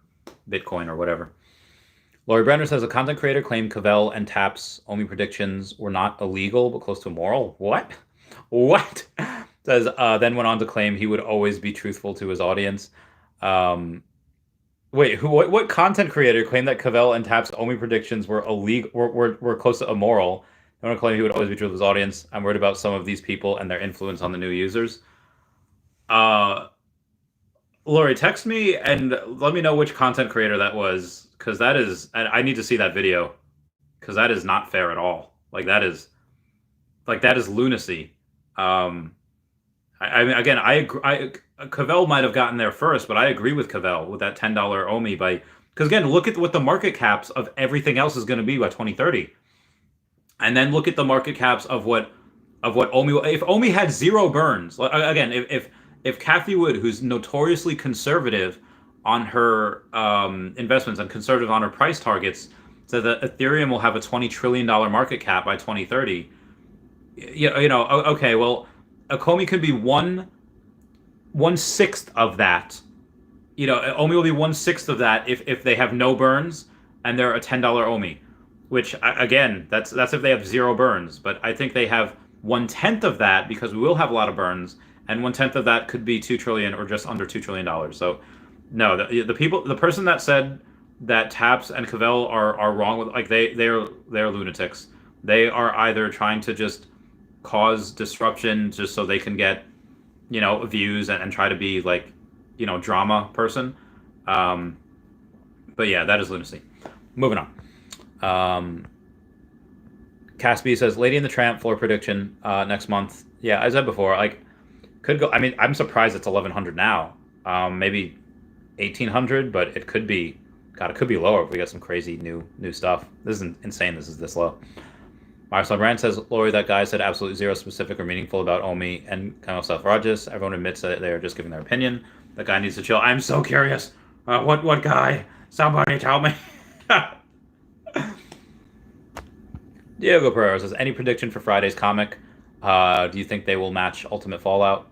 Bitcoin or whatever. Laurie Brenner says a content creator claimed Cavell and Tap's OMI predictions were not illegal but close to immoral. What? Says then went on to claim he would always be truthful to his audience. Wait, what content creator claimed that Cavell and Tap's OMI predictions were illegal, were close to immoral? I want to claim he would always be true to his audience. I'm worried about some of these people and their influence on the new users. Lori, text me and let me know which content creator that was, because that is, I need to see that video, because that is not fair at all. That is lunacy. I mean, again, I agree. Cavell might have gotten there first, but I agree with Cavell with that $10 OMI because again, look at what the market caps of everything else is going to be by 2030, and then look at the market caps of what OMI. If OMI had 0 burns, again, if Cathie Wood, who's notoriously conservative on her investments and conservative on her price targets, said that Ethereum will have a $20 trillion market cap by 2030. Okay, well, Akomi could be 1/6 of that. OMI will be 1/6 of that if they have no burns and they're a $10 OMI, which again, that's if they have 0 burns. But I think they have 1/10 of that because we will have a lot of burns, and 1/10 of that could be $2 trillion or just under $2 trillion. So no, the person that said that Taps and Cavell are wrong with, like, they're lunatics. They are either trying to just cause disruption just so they can get, views and try to be like, drama person. Um, but yeah, that is lunacy. Moving on. Caspi says Lady and the Tramp floor prediction next month. Yeah, as I said before, like, could go. I mean, I'm surprised it's 1100 now. Maybe 1800, but it could be. God, it could be lower if we get some crazy new stuff. This is insane. This is this low. Marcel Rand says, Lori, that guy said absolutely zero specific or meaningful about Omi and kind of self-righteous. Everyone admits that they're just giving their opinion. That guy needs to chill. I'm so curious. What guy? Somebody tell me. Diego Pereira says, any prediction for Friday's comic? Do you think they will match Ultimate Fallout?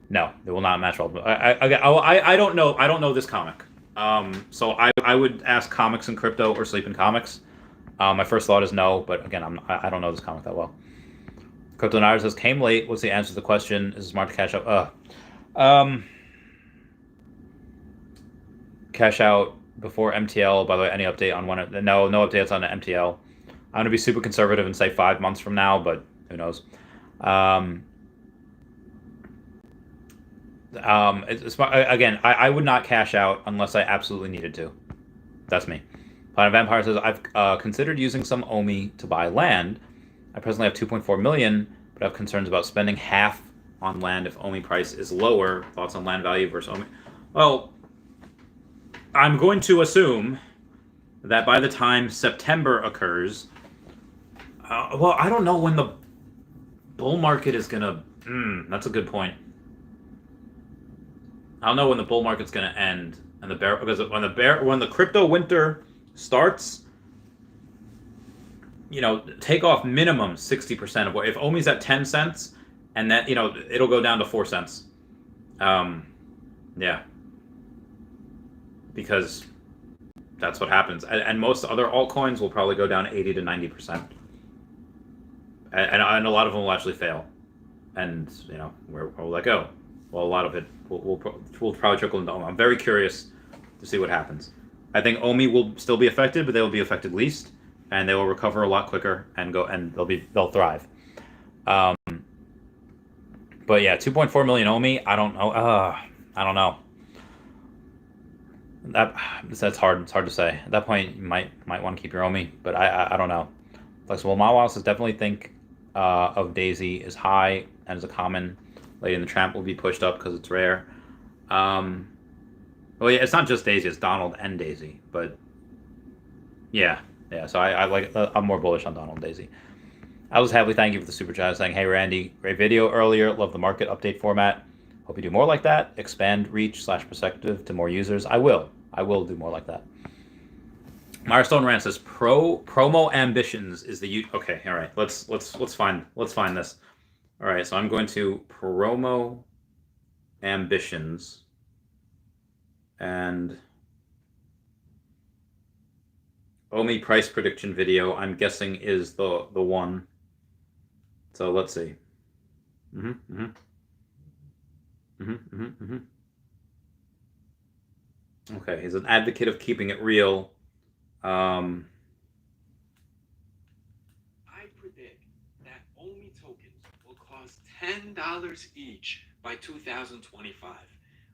No, they will not match Ultimate. I don't know. I don't know this comic. So I would ask Comics and Crypto or Sleep in Comics. My first thought is no, but again, I don't know this comic that well. Crypto Niner says, came late. What's the answer to the question? Is it smart to cash out? Cash out before MTL. By the way, any update on when? No updates on the MTL. I'm going to be super conservative and say 5 months from now, but who knows? Again, I would not cash out unless I absolutely needed to. That's me. Planet Vampire says, I've considered using some OMI to buy land. I presently have 2.4 million, but I have concerns about spending half on land if OMI price is lower. Thoughts on land value versus OMI? Well, I'm going to assume that by the time September occurs, well, I don't know when the bull market is going to... that's a good point. I don't know when the bull market's going to end and the bear, because when the crypto winter starts, take off minimum 60% of what, if OMI's at 10 cents and that, it'll go down to 4 cents. Yeah. Because that's what happens. And most other altcoins will probably go down 80 to 90%. And a lot of them will actually fail. And, where will that go? Well, a lot of it will probably trickle into OMI. I'm very curious to see what happens. I think OMI will still be affected, but they will be affected least, and they will recover a lot quicker and they'll thrive. But yeah, 2.4 million OMI. I don't know. I don't know. That's hard. It's hard to say. At that point, you might want to keep your OMI, but I don't know. Flexible Mawa says definitely think of Daisy is high and is a common. Lady in the Tramp will be pushed up because it's rare. Well, yeah, it's not just Daisy; it's Donald and Daisy. But yeah. So I'm more bullish on Donald and Daisy. Alice Hadley, thank you for the super chat, saying, "Hey Randy, great video earlier. Love the market update format. Hope you do more like that. Expand reach / perspective to more users. I will do more like that." Milestone Rant says, promo ambitions is the okay. All right, let's find this. All right, so I'm going to promo ambitions and OMI price prediction video. I'm guessing is the one. So let's see. Okay, he's an advocate of keeping it real. I predict that OMI tokens will cost $10 each by 2025.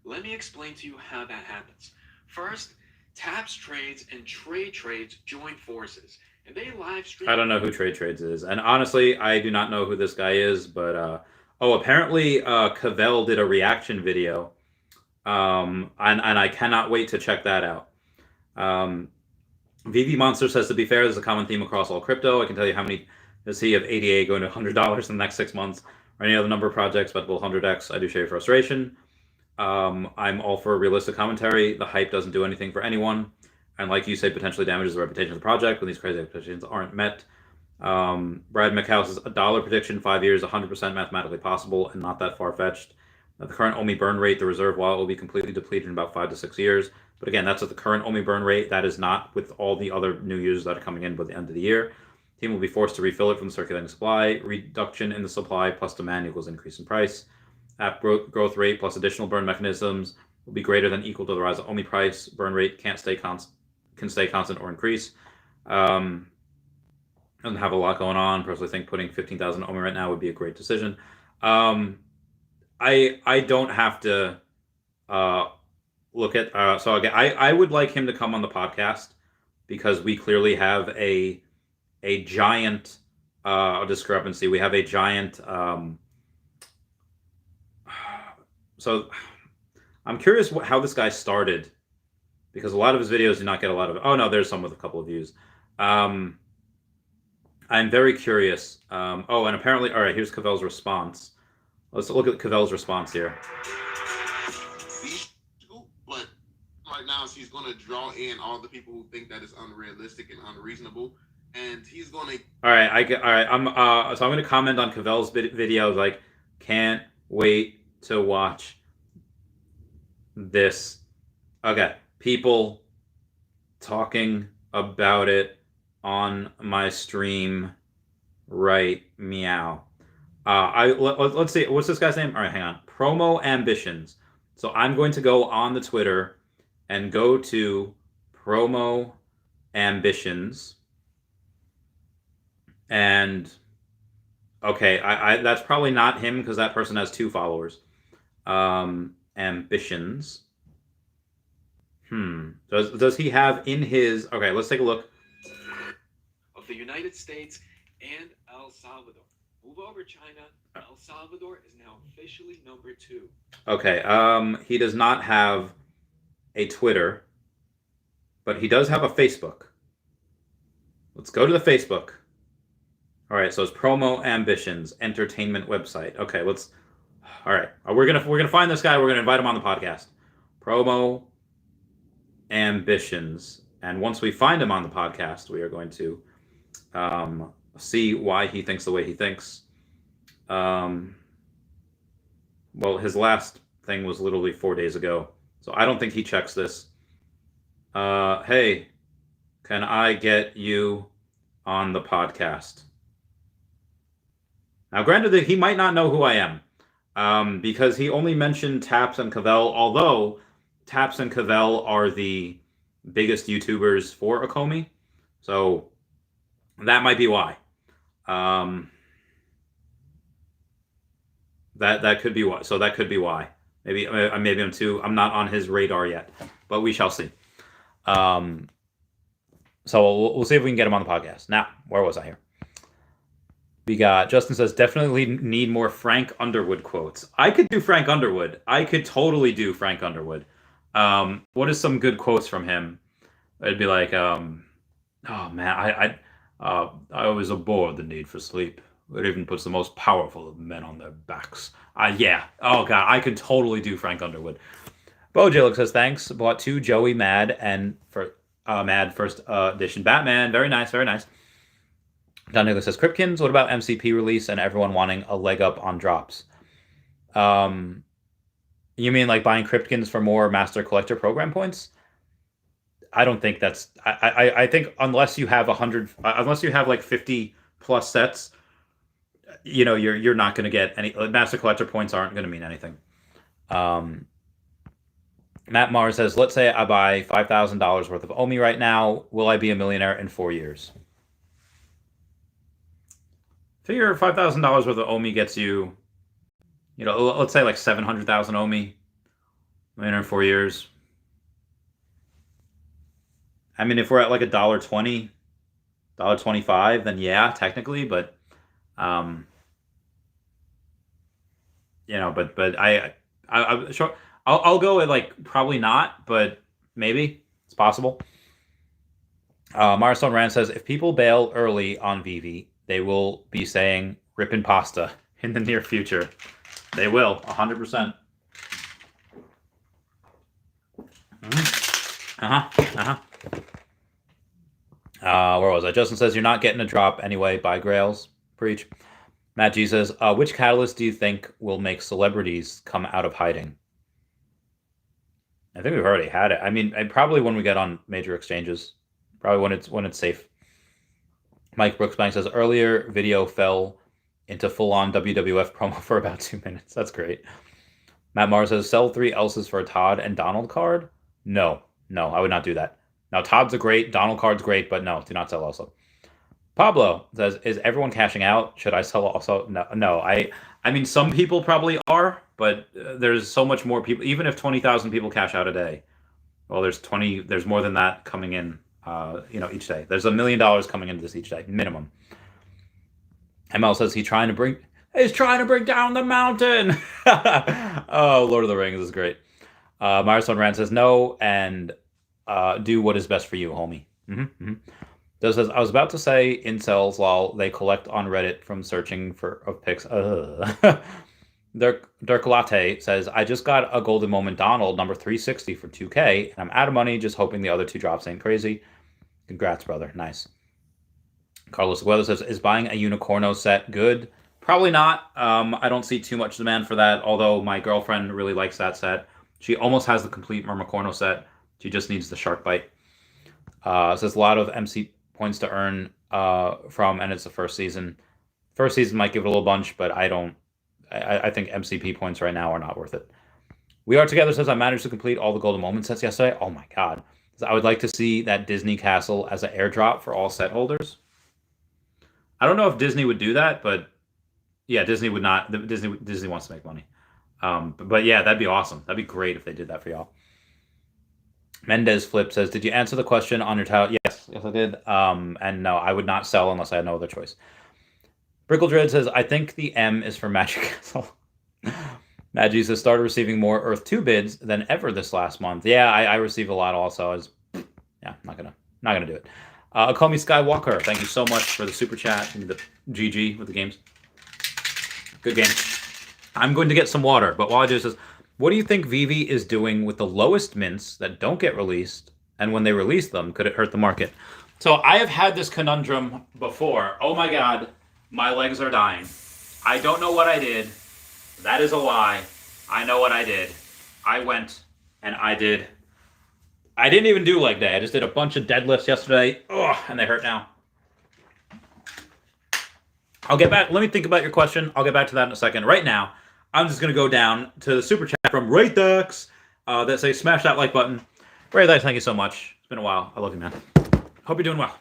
Let me explain to you how that happens. First, Taps Trades and Trade Trades join forces, and they live stream. I don't know who Trade Trades is, and honestly, I do not know who this guy is. But apparently, Cavell did a reaction video, and I cannot wait to check that out. VV Monster says, to be fair, there's a common theme across all crypto. I can tell you how many does he have ADA going to $100 in the next 6 months, or any other number of projects, but will 100x. I do share your frustration. I'm all for realistic commentary. The hype doesn't do anything for anyone, and like you say, potentially damages the reputation of the project when these crazy expectations aren't met. Brad McHouse's $1 prediction, 5 years, 100% mathematically possible and not that far-fetched. At the current OMI burn rate, the reserve wallet will be completely depleted in about 5 to 6 years. But again, that's at the current OMI burn rate. That is not with all the other new users that are coming in by the end of the year. Team will be forced to refill it from the circulating supply. Reduction in the supply plus demand equals increase in price. App growth rate plus additional burn mechanisms will be greater than equal to the rise of OMI price. Burn rate can't stay constant can stay constant or increase. Doesn't have a lot going on. Personally, think putting 15,000 Omi right now would be a great decision. I don't have to look at. So again, I would like him to come on the podcast because we clearly have a giant discrepancy. We have a giant. So I'm curious how this guy started, because a lot of his videos do not get a lot of. Oh no, there's some with a couple of views. I'm very curious. And apparently, all right. Here's Cavel's response. Let's look at Cavel's response here. But right now, she's going to draw in all the people who think that is unrealistic and unreasonable, and he's going to. All right, all right. So I'm going to comment on Cavel's video. Like, can't wait to watch this. Okay, people talking about it on my stream right meow. Let's see, what's this guy's name? All right, hang on. Promo Ambitions. So I'm going to go on the Twitter and go to Promo Ambitions. And okay, I that's probably not him because that person has 2 followers. Ambitions. Does he have in his? Okay, let's take a look. Of the United States and El Salvador. Move over, China. El Salvador is now officially number 2. Okay, he does not have a Twitter, but he does have a Facebook. Let's go to the Facebook. All right, so it's Promo Ambitions entertainment website. Okay, let's. All right, we're gonna find this guy. We're gonna invite him on the podcast. Promo Ambitions, and once we find him on the podcast, we are going to see why he thinks the way he thinks. Well, his last thing was literally 4 days ago, so I don't think he checks this. Hey, can I get you on the podcast? Now, granted that he might not know who I am, because he only mentioned Taps and Cavell, although Taps and Cavell are the biggest YouTubers for Akomi, so that might be why. That could be why. So that could be why. Maybe I'm not on his radar yet, but we shall see. So we'll see if we can get him on the podcast. Now, where was I here? We got Justin says definitely need more Frank Underwood quotes. I could do Frank Underwood. I could totally do Frank Underwood. What is some good quotes from him? It'd be like, oh man, I always abhor the need for sleep. It even puts the most powerful of men on their backs. Yeah. Oh god, I could totly do Frank Underwood. Bo Jillick says thanks. Bought 2 Joey Mad and for Mad first edition Batman. Very nice, very nice. Don Nicholas says Kripkins. What about MCP release and everyone wanting a leg up on drops? You mean like buying Kripkins for more Master Collector program points? I don't think that's. I think unless you have 100, unless you have like 50 plus sets, you know, you're not going to get any. Master Collector points aren't going to mean anything. Matt Mars says, let's say I buy $5,000 worth of Omi right now. Will I be a millionaire in 4 years? Figure $5,000 worth of Omi gets you, you know, let's say like 700,000 Omi. Millionaire in 4 years. I mean, if we're at like $1.20, $1.25, then yeah, technically, but you know, but I'm sure I'll go with like probably not, but maybe it's possible. Marstone Rand says if people bail early on Veve, they will be saying rippin' pasta in the near future. They will, 100%. Where was I? Justin says you're not getting a drop anyway. Buy Grails. Preach. Matt G says, which catalyst do you think will make celebrities come out of hiding? I think we've already had it. I mean, probably when we get on major exchanges. Probably when it's safe. Mike Brooksbank says earlier video fell into full-on WWF promo for about 2 minutes. That's great. Matt Mars says sell 3 else's for a Todd and Donald card. No, I would not do that. Now, Todd's a great, Donald Card's great, but no, do not sell also. Pablo says, is everyone cashing out? Should I sell also? No. I mean, some people probably are, but there's so much more people. Even if 20,000 people cash out a day, well, there's more than that coming in, each day. There's $1 million coming into this each day, minimum. ML says he's trying to bring down the mountain. Oh, Lord of the Rings is great. Myrstone Rand says no, and do what is best for you, homie. Does says I was about to say incels while they collect on Reddit from searching for pics. Dirk Latte says I just got a golden moment Donald number 360 for 2K, and I'm out of money. Just hoping the other two drops ain't crazy. Congrats, brother. Nice. Carlos Aguero says, is buying a Unicorno set good? Probably not. I don't see too much demand for that, although my girlfriend really likes that set. She almost has the complete Mermacorno set. She just needs the shark bite. Says a lot of MC points to earn from, and it's the first season. First season might give it a little bunch, but I think MCP points right now are not worth it. We Are Together says, I managed to complete all the Golden Moment sets yesterday. Oh my God. I would like to see that Disney Castle as an airdrop for all set holders. I don't know if Disney would do that, but yeah, Disney would not. Disney wants to make money. But yeah, that'd be awesome. That'd be great if they did that for y'all. Mendez Flip says, did you answer the question on your title? Yes, I did. And no, I would not sell unless I had no other choice. Brickle Dread says, I think the M is for Magic Castle. Maggie says, started receiving more Earth 2 bids than ever this last month. Yeah, I receive a lot also. I'm not gonna do it. Call me Skywalker. Thank you so much for the super chat and the GG with the games. Good game. I'm going to get some water, but while I do this, what do you think Veve is doing with the lowest mints that don't get released, and when they release them, could it hurt the market? So I have had this conundrum before. Oh my God, my legs are dying. I don't know what I did. That is a lie. I know what I did. I went and I didn't even do leg day. I just did a bunch of deadlifts yesterday. Ugh, and they hurt now. I'll get back. Let me think about your question. I'll get back to that in a second. Right now, I'm just going to go down to the super chat from Raythux that say, smash that like button. Raythux, thank you so much. It's been a while. I love you, man. Hope you're doing well.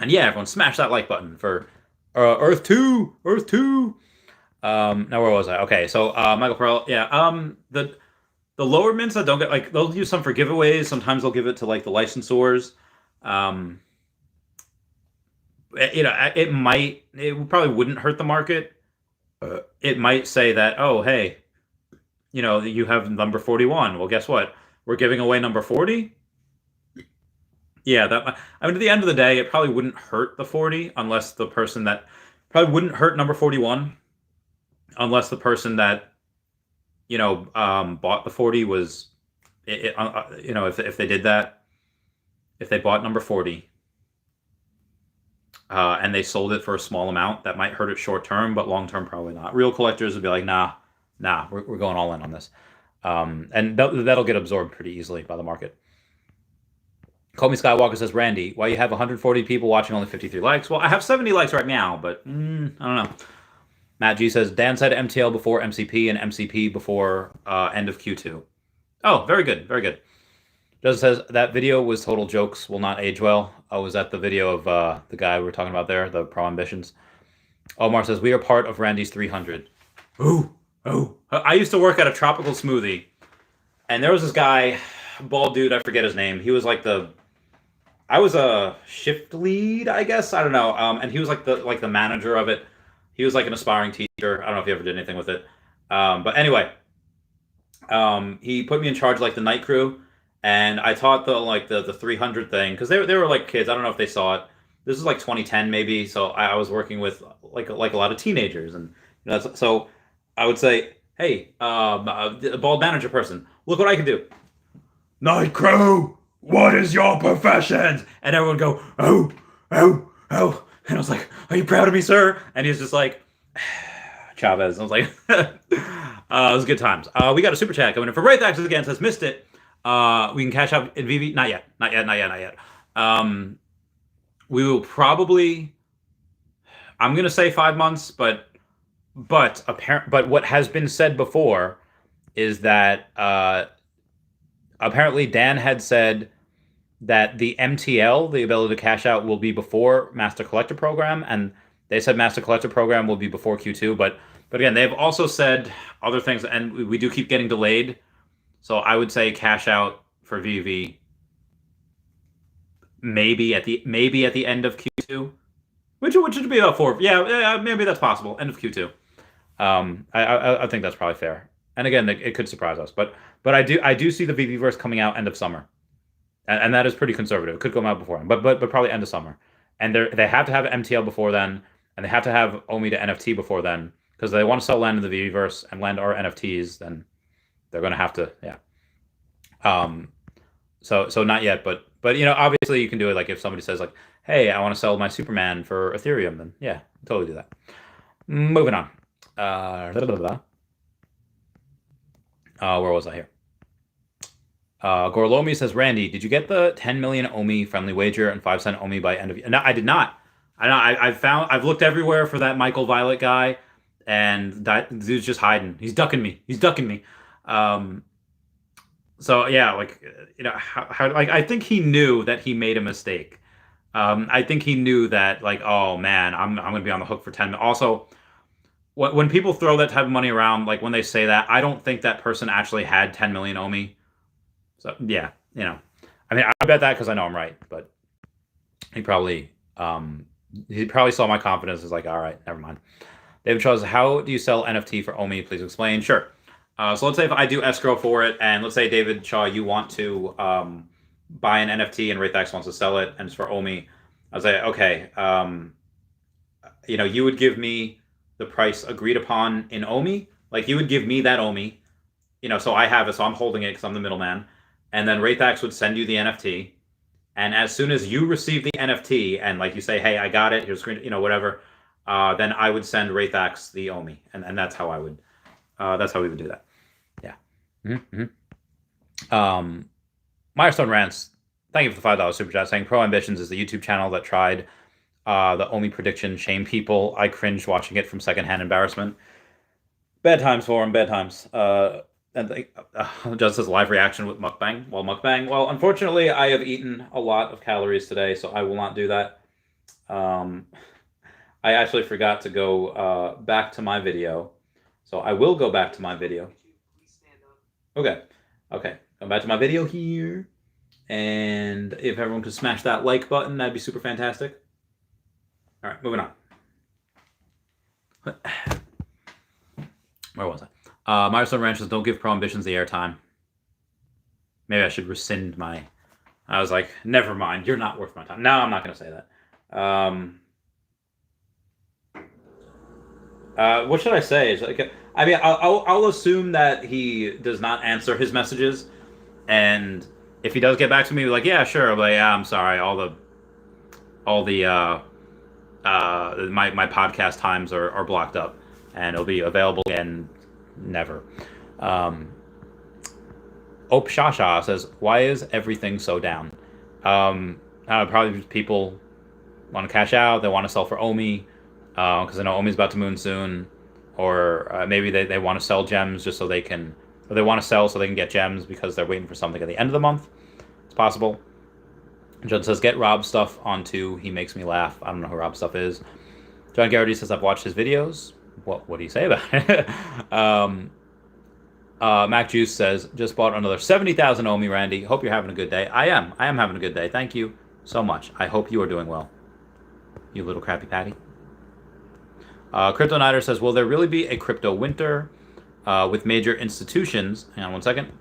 And yeah, everyone, smash that like button for Earth 2. Earth 2. Now, where was I? Okay, so Michael Pearl. Yeah, the lower mints that don't get, like, they'll use some for giveaways. Sometimes they'll give it to, like, the licensors. It probably wouldn't hurt the market. It might say that, oh, hey, you have number 41. Well, guess what? We're giving away number 40. Yeah, at the end of the day, it probably wouldn't hurt the 40 unless the person that probably wouldn't hurt number 41 unless the person that bought the 40 was, if they did that, if they bought number 40 and they sold it for a small amount, that might hurt it short term, but long term probably not. Real collectors would be like, nah, we're going all in on this, and that'll get absorbed pretty easily by the market. Call Me Skywalker says, Randy, why you have 140 people watching, only 53 likes? Well, I have 70 likes right now, but I don't know. Matt G says, Dan said MTL before MCP and MCP before end of Q2. Oh, very good. Very good. Joseph says, that video was total jokes, will not age well. Oh, was that the video of the guy we were talking about there, the Pro Ambitions? Omar says, we are part of Randy's 300. Ooh. I used to work at a tropical smoothie, and there was this guy, bald dude, I forget his name. He was like I was a shift lead, I guess. I don't know. And he was like the manager of it. He was like an aspiring teacher. I don't know if he ever did anything with it. But anyway, he put me in charge of like the night crew, and I taught the 300 thing because they were like kids. I don't know if they saw it. This is like 2010 maybe. So I was working with like a lot of teenagers, and so I would say, hey, a bald manager person, look what I can do. Night crew, what is your profession? And everyone go, oh. And I was like, are you proud of me, sir? And he's just like, Chavez. I was like, it was good times. We got a super chat coming in from Raythux again. Says, missed it. We can cash out in Veve. Not yet. We will probably, I'm going to say 5 months, but what has been said before is that apparently Dan had said that the MTL, the ability to cash out, will be before Master Collector Program, and they said Master Collector Program will be before Q2. But again, they've also said other things, and we do keep getting delayed. So I would say cash out for Veve maybe at the end of Q2, which would be about 4. Yeah, maybe that's possible. End of Q2. I think that's probably fair. And again, it could surprise us, but I do see the Veveverse coming out end of summer, and that is pretty conservative. It could come out before, but probably end of summer. And they have to have MTL before then, and they have to have OMI to NFT before then, because they want to sell land in the Veveverse and land our NFTs. Then they're going to have to, yeah. So not yet, but obviously you can do it. Like if somebody says like, hey, I want to sell my Superman for Ethereum, then yeah, totally do that. Moving on. Where was I here? Gorlomi says, Randy, did you get the 10 million OMI friendly wager and 5 cent OMI by end of year? No, I did not. I've looked everywhere for that Michael Violet guy, and that dude's just hiding. He's ducking me. So yeah, like how like I think he knew that he made a mistake. I think he knew that, like, oh man, I'm gonna be on the hook for 10. Also, when people throw that type of money around, like when they say that, I don't think that person actually had 10 million OMI. So yeah, I mean, I bet that because I know I'm right, but he probably saw my confidence as like, all right, never mind. David Shaw says, how do you sell NFT for OMI? Please explain. Sure. So let's say if I do escrow for it, and let's say, David Shaw, you want to buy an NFT and Raythax wants to sell it, and it's for OMI. I'll say, okay, you would give me the price agreed upon in OMI. Like you would give me that OMI, so I have it, so I'm holding it because I'm the middleman. And then Raythax would send you the NFT. And as soon as you receive the NFT and like you say, hey, I got it, here's screen, whatever, then I would send Raythax the OMI. And that's how that's how we would do that. Yeah. Mm-hmm. Milestone Rants, thank you for the $5 super chat, saying Pro Ambitions is the YouTube channel that tried the OMI prediction shame people. I cringed watching it from secondhand embarrassment. Bad times for him, bad times. And just as live reaction with mukbang. Well, unfortunately, I have eaten a lot of calories today, so I will not do that. I actually forgot to go back to my video, so I will go back to my video. Okay. Go back to my video here, and if everyone could smash that like button, that'd be super fantastic. All right, moving on. Where was I? Milestone Ranch says, don't give Pro Ambitions the airtime. Maybe I should rescind my... I was like, never mind, you're not worth my time. No, I'm not going to say that. What should I say? I mean, I'll assume that he does not answer his messages, and if he does get back to me, like, yeah, sure, but yeah, I'm sorry, my podcast times are blocked up, and it'll be available again. Never. Ope Shasha says, why is everything so down? Probably people want to cash out, they want to sell for OMI, because I know OMI's about to moon soon, or maybe they want to sell gems just so they can, or they want to sell so they can get gems because they're waiting for something at the end of the month. It's possible. Judd says, get Rob Stuff on too. He makes me laugh. I don't know who Rob Stuff is. John Garrity says, I've watched his videos. What do you say about it? Mac Juice says, just bought another 70,000 OMI, Randy. Hope you're having a good day. I am having a good day. Thank you so much. I hope you are doing well, you little crappy patty. Crypto Nighter says, will there really be a crypto winter with major institutions? Hang on one second.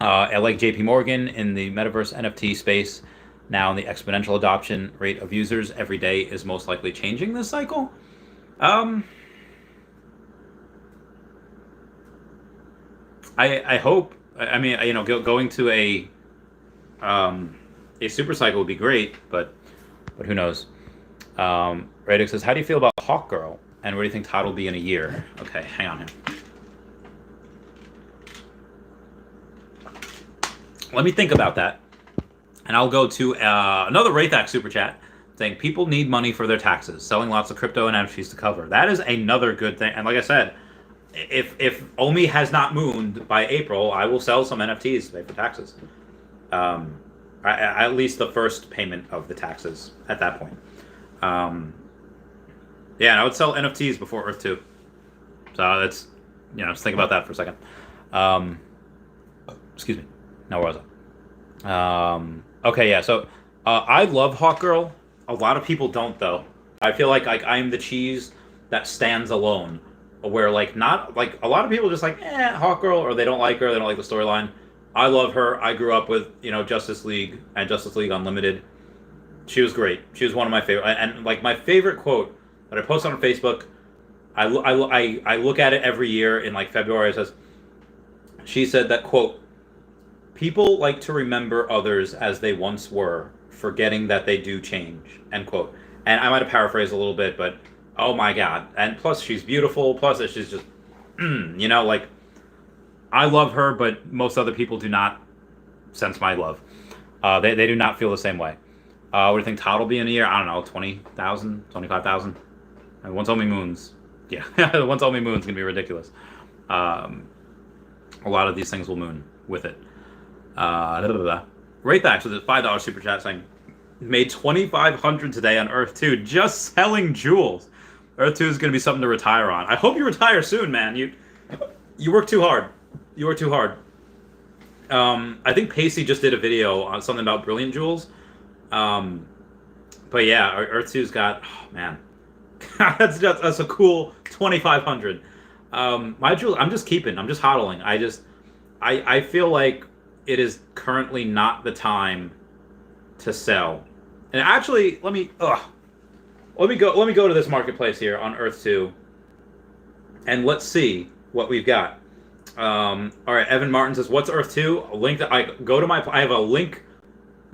Like JP Morgan in the metaverse NFT space, now in the exponential adoption rate of users every day is most likely changing this cycle. I hope. I mean, going to a super cycle would be great, but who knows? Radix says, how do you feel about Hawk Girl, and where do you think Todd will be in a year? Okay, hang on here. Let me think about that, and I'll go to another Raythax super chat saying people need money for their taxes, selling lots of crypto and NFTs to cover. That is another good thing. And like I said, if OMI has not mooned by April, I will sell some NFTs to pay for taxes. at least the first payment of the taxes at that point. Yeah, and I would sell NFTs before Earth 2. So that's, just think about that for a second. Excuse me. Now, where was I? Okay, yeah, so I love Hawkgirl. A lot of people don't, though. I feel like I'm the cheese that stands alone, where not a lot of people just Hawkgirl, or they don't like her, they don't like the storyline. I love her. I grew up with Justice League and Justice League Unlimited. She was great. She was one of my favorite, and my favorite quote that I post on Facebook. I look at it every year in February. It says, she said that, quote, "People like to remember others as they once were, forgetting that they do change," end quote. And I might have paraphrased a little bit, but oh my God. And plus she's beautiful. Plus she's just, I love her, but most other people do not sense my love. They do not feel the same way. What do you think Todd will be in a year? I don't know, 20,000, 25,000? One told me Moons. Yeah, the one told me Moon's going to be ridiculous. A lot of these things will moon with it. Raythax with a $5 super chat saying, made 2,500 today on Earth 2 just selling jewels. Earth 2 is going to be something to retire on. I hope you retire soon, man. You work too hard. You work too hard. I think Pacey just did a video on something about brilliant jewels. But yeah, Earth 2's got, oh man, that's a cool 2,500. My jewel, I'm just keeping. I'm just hodling. I feel like it is currently not the time to sell. And actually, let me go to this marketplace here on Earth 2, and let's see what we've got. All right, Evan Martin says, "What's Earth 2?" A link that I have a link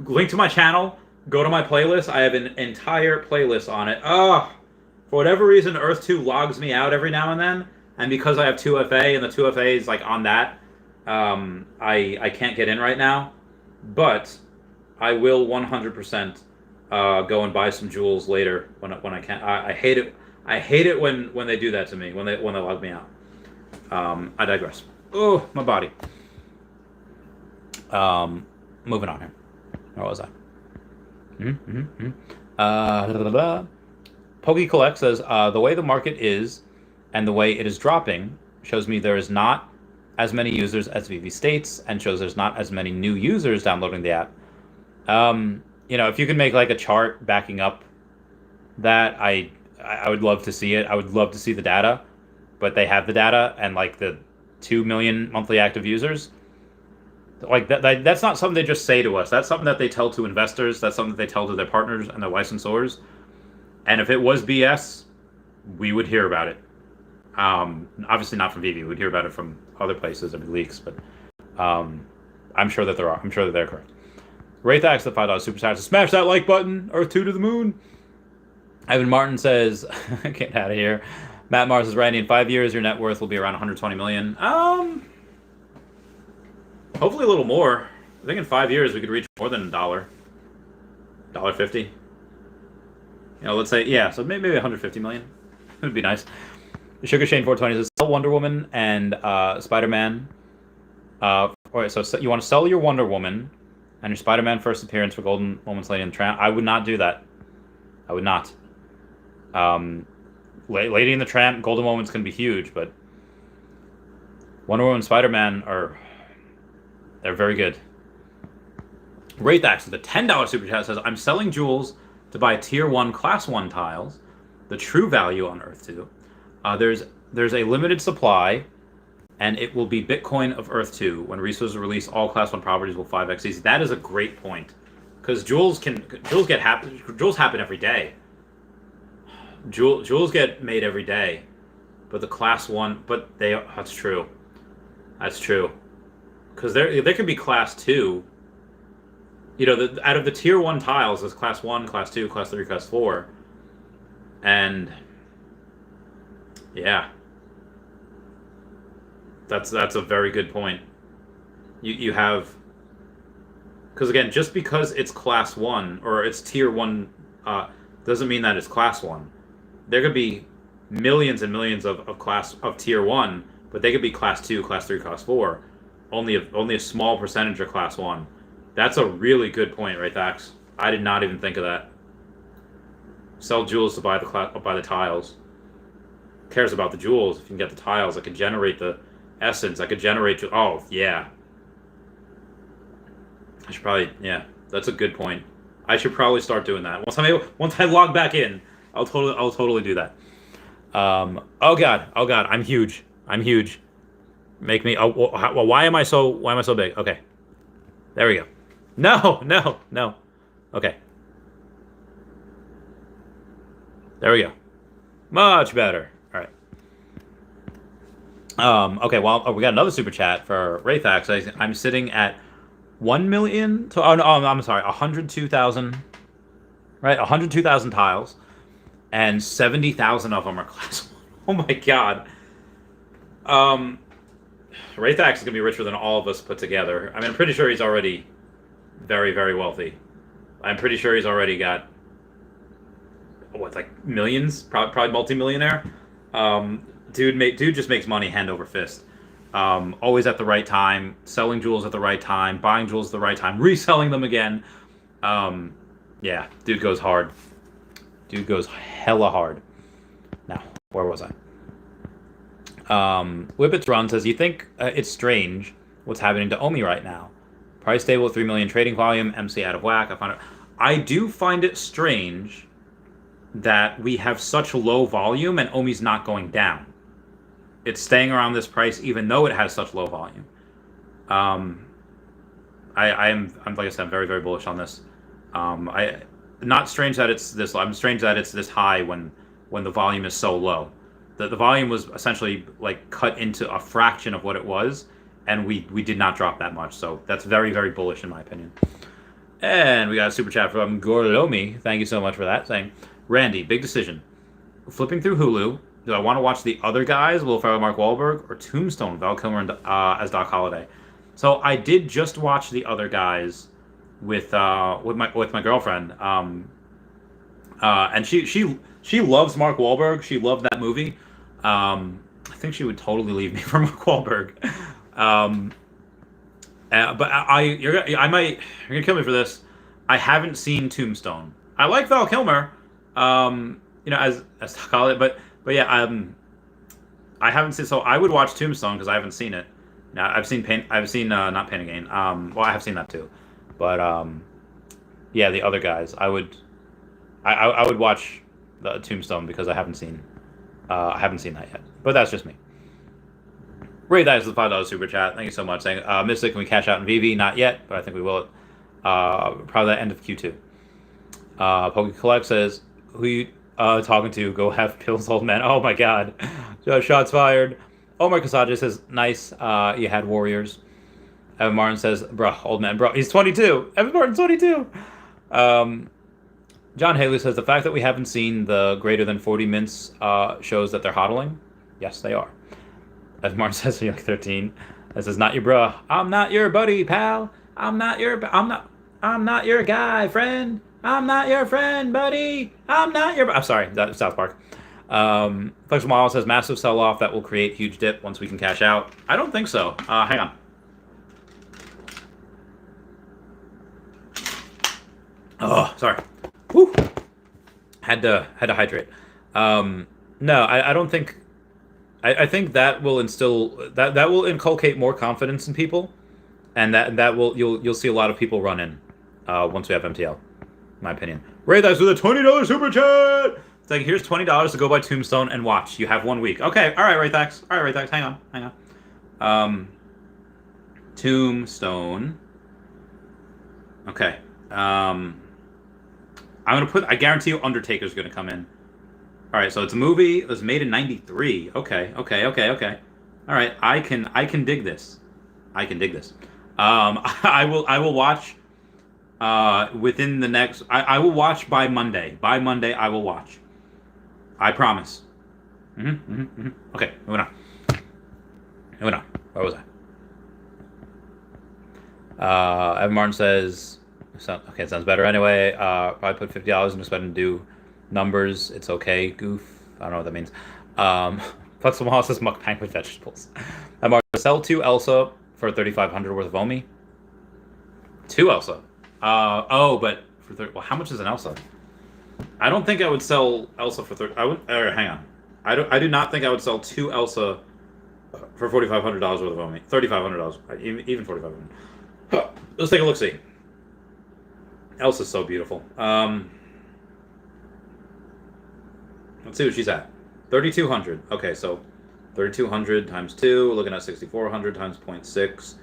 to my channel. Go to my playlist. I have an entire playlist on it. For whatever reason, Earth 2 logs me out every now and then, and because I have 2FA and the 2FA is on that, I can't get in right now. But I will 100% go and buy some jewels later when I can. I hate it. I hate it when they do that to me, when they log me out. I digress. Oh, my body. Moving on here. Where was I? Poggy Collect says, the way the market is and the way it is dropping shows me there is not as many users as Veve states, and shows there's not as many new users downloading the app. If you can make a chart backing up that, I would love to see it. I would love to see the data, but they have the data and the 2 million monthly active users. That's not something they just say to us. That's something that they tell to investors. That's something that they tell to their partners and their licensors. And if it was BS, we would hear about it. Obviously not from Veve. We'd hear about it from other places. There'd be leaks, but I'm sure that there are. I'm sure that they're correct. Raythax, the $5 super chat, says, smash that like button. Earth 2 to the moon. Evan Martin says, get out of here. Matt Mars says, Randy, in 5 years, your net worth will be around 120 million. Hopefully a little more. I think in 5 years we could reach more than $1.50. Let's say, yeah, so maybe 150 million. It would be nice. Sugar Shane 420 says, sell Wonder Woman and Spider-Man. All right, so you want to sell your Wonder Woman and your Spider-Man first appearance for Golden Woman's Lady in the Tramp? I would not do that. I would not. Lady in the Tramp, Golden Woman's going to be huge, but Wonder Woman and Spider-Man they're very good. Raythax with the $10 super chat says, I'm selling jewels to buy tier 1 class 1 tiles, the true value on Earth 2. There's a limited supply, and it will be Bitcoin of Earth 2. When resources release, all class 1 properties will 5x easy. That is a great point, because jewels happen every day. Jewels get made every day, but the class 1, that's true. That's true. Because there can be class 2. Out of the tier 1 tiles, there's class 1, class 2, class 3, class 4. And yeah. That's a very good point. You have, because again, just because it's class 1 or it's tier 1 doesn't mean that it's class 1. There could be millions and millions of tier 1, but they could be class 2, class 3, class 4. Only a small percentage are class 1. That's a really good point, right, Thax? I did not even think of that. Sell jewels to buy the tiles. Who cares about the jewels? If you can get the tiles, I could generate the essence. I could generate. Oh yeah. I should probably. Yeah, that's a good point. I should probably start doing that. Once I log back in, I'll totally do that. Oh god, I'm huge. Make me. Oh, well, why am I so big? Okay, there we go. No. Okay, there we go. Much better. All right. Okay. Well, we got another super chat for Rayfax. I'm sitting at 1 million. I'm sorry. 102,000. Right, 102,000 tiles, and 70,000 of them are class 1. Oh my god. Raythax is gonna be richer than all of us put together. I mean, I'm pretty sure he's already very, very wealthy. I'm pretty sure he's already got like millions, probably multi-millionaire. Dude just makes money hand over fist. Always at the right time, selling jewels at the right time, buying jewels at the right time, reselling them again. Yeah, dude goes hard. Dude goes hella hard. Now, where was I? Whippets Run says, you think it's strange what's happening to Omi right now? Price stable at 3 million trading volume, MC out of whack. I do find it strange that we have such low volume and Omi's not going down. It's staying around this price even though it has such low volume. I'm like I said, I'm very, very bullish on this. Not strange that it's this low. I'm strange that it's this high when the volume is so low. The volume was essentially like cut into a fraction of what it was, and we did not drop that much. So that's very, very bullish in my opinion. And we got a super chat from Gorlomi. Thank you so much for that. Saying, Randy, big decision. Flipping through Hulu, do I want to watch the other guys, Will Ferrell, Mark Wahlberg, or Tombstone, Val Kilmer as Doc Holliday? So I did just watch the other guys with my girlfriend, and she loves Mark Wahlberg. She loved that movie. I think she would totally leave me for Mark Wahlberg. But you're gonna kill me for this. I haven't seen Tombstone. I like Val Kilmer, as call it, but yeah, I haven't seen. So I would watch Tombstone because I haven't seen it. Now I've seen not Pain Again. Well, I have seen that too, but yeah, the other guys I would watch the Tombstone because I haven't seen that yet. But that's just me. Ray, that is the $5 super chat. Thank you so much. Saying, Mystic, can we cash out in Veve? Not yet, but I think we will. Probably the end of Q2. Poke Collect says, who you talking to? Go have pills, old man. Oh my god. Shots fired. Omar Kasaja says, nice. You had Warriors. Evan Martin says, bro, old man, bro. He's 22. Evan Martin's 22. John Haley says, the fact that we haven't seen the greater than 40 mints shows that they're hodling. Yes, they are. As Martin says, you're like 13. That says, not your bruh. I'm not your buddy, pal. I'm not your guy, friend. I'm not your friend, buddy. I'm sorry, that's South Park. Flexible Model says, massive sell-off that will create huge dip once we can cash out. I don't think so. Hang on. Oh, sorry. Whew. Had to hydrate. No, I don't think. I think that will instill that will inculcate more confidence in people, and that will you'll see a lot of people run in once we have MTL. In my opinion. Ray, that's with a $20 super chat. It's like, here's $20 to go buy Tombstone and watch. You have 1 week. Okay, all right, Raythax. All right, Raythax. Hang on. Tombstone. Okay. I'm gonna put. I guarantee you, Undertaker's gonna come in. All right, so it's a movie. It was made in '93. Okay. All right, I can dig this. I will watch. Within the next, I will watch by Monday. By Monday, I will watch. I promise. Okay, moving on. Where was I? Evan Martin says, okay, it sounds better anyway. Probably put $50 and just spend and do numbers. It's okay. Goof. I don't know what that means. Flexible House says mukbang with vegetables. Evan Martin, sell to Elsa for $3,500 worth of Omi. 2 Elsa. But for 30, well, how much is an Elsa? I don't think I would sell Elsa for 30. I would. Hang on. I do not think I would sell 2 Elsa for $4,500 worth of Omi. $3,500. Even $4,500. Let's take a look. See. Elsa's so beautiful. Let's see what she's at. 3,200. Okay, so 3,200 times 2. We're looking at 6,400 times 0.6.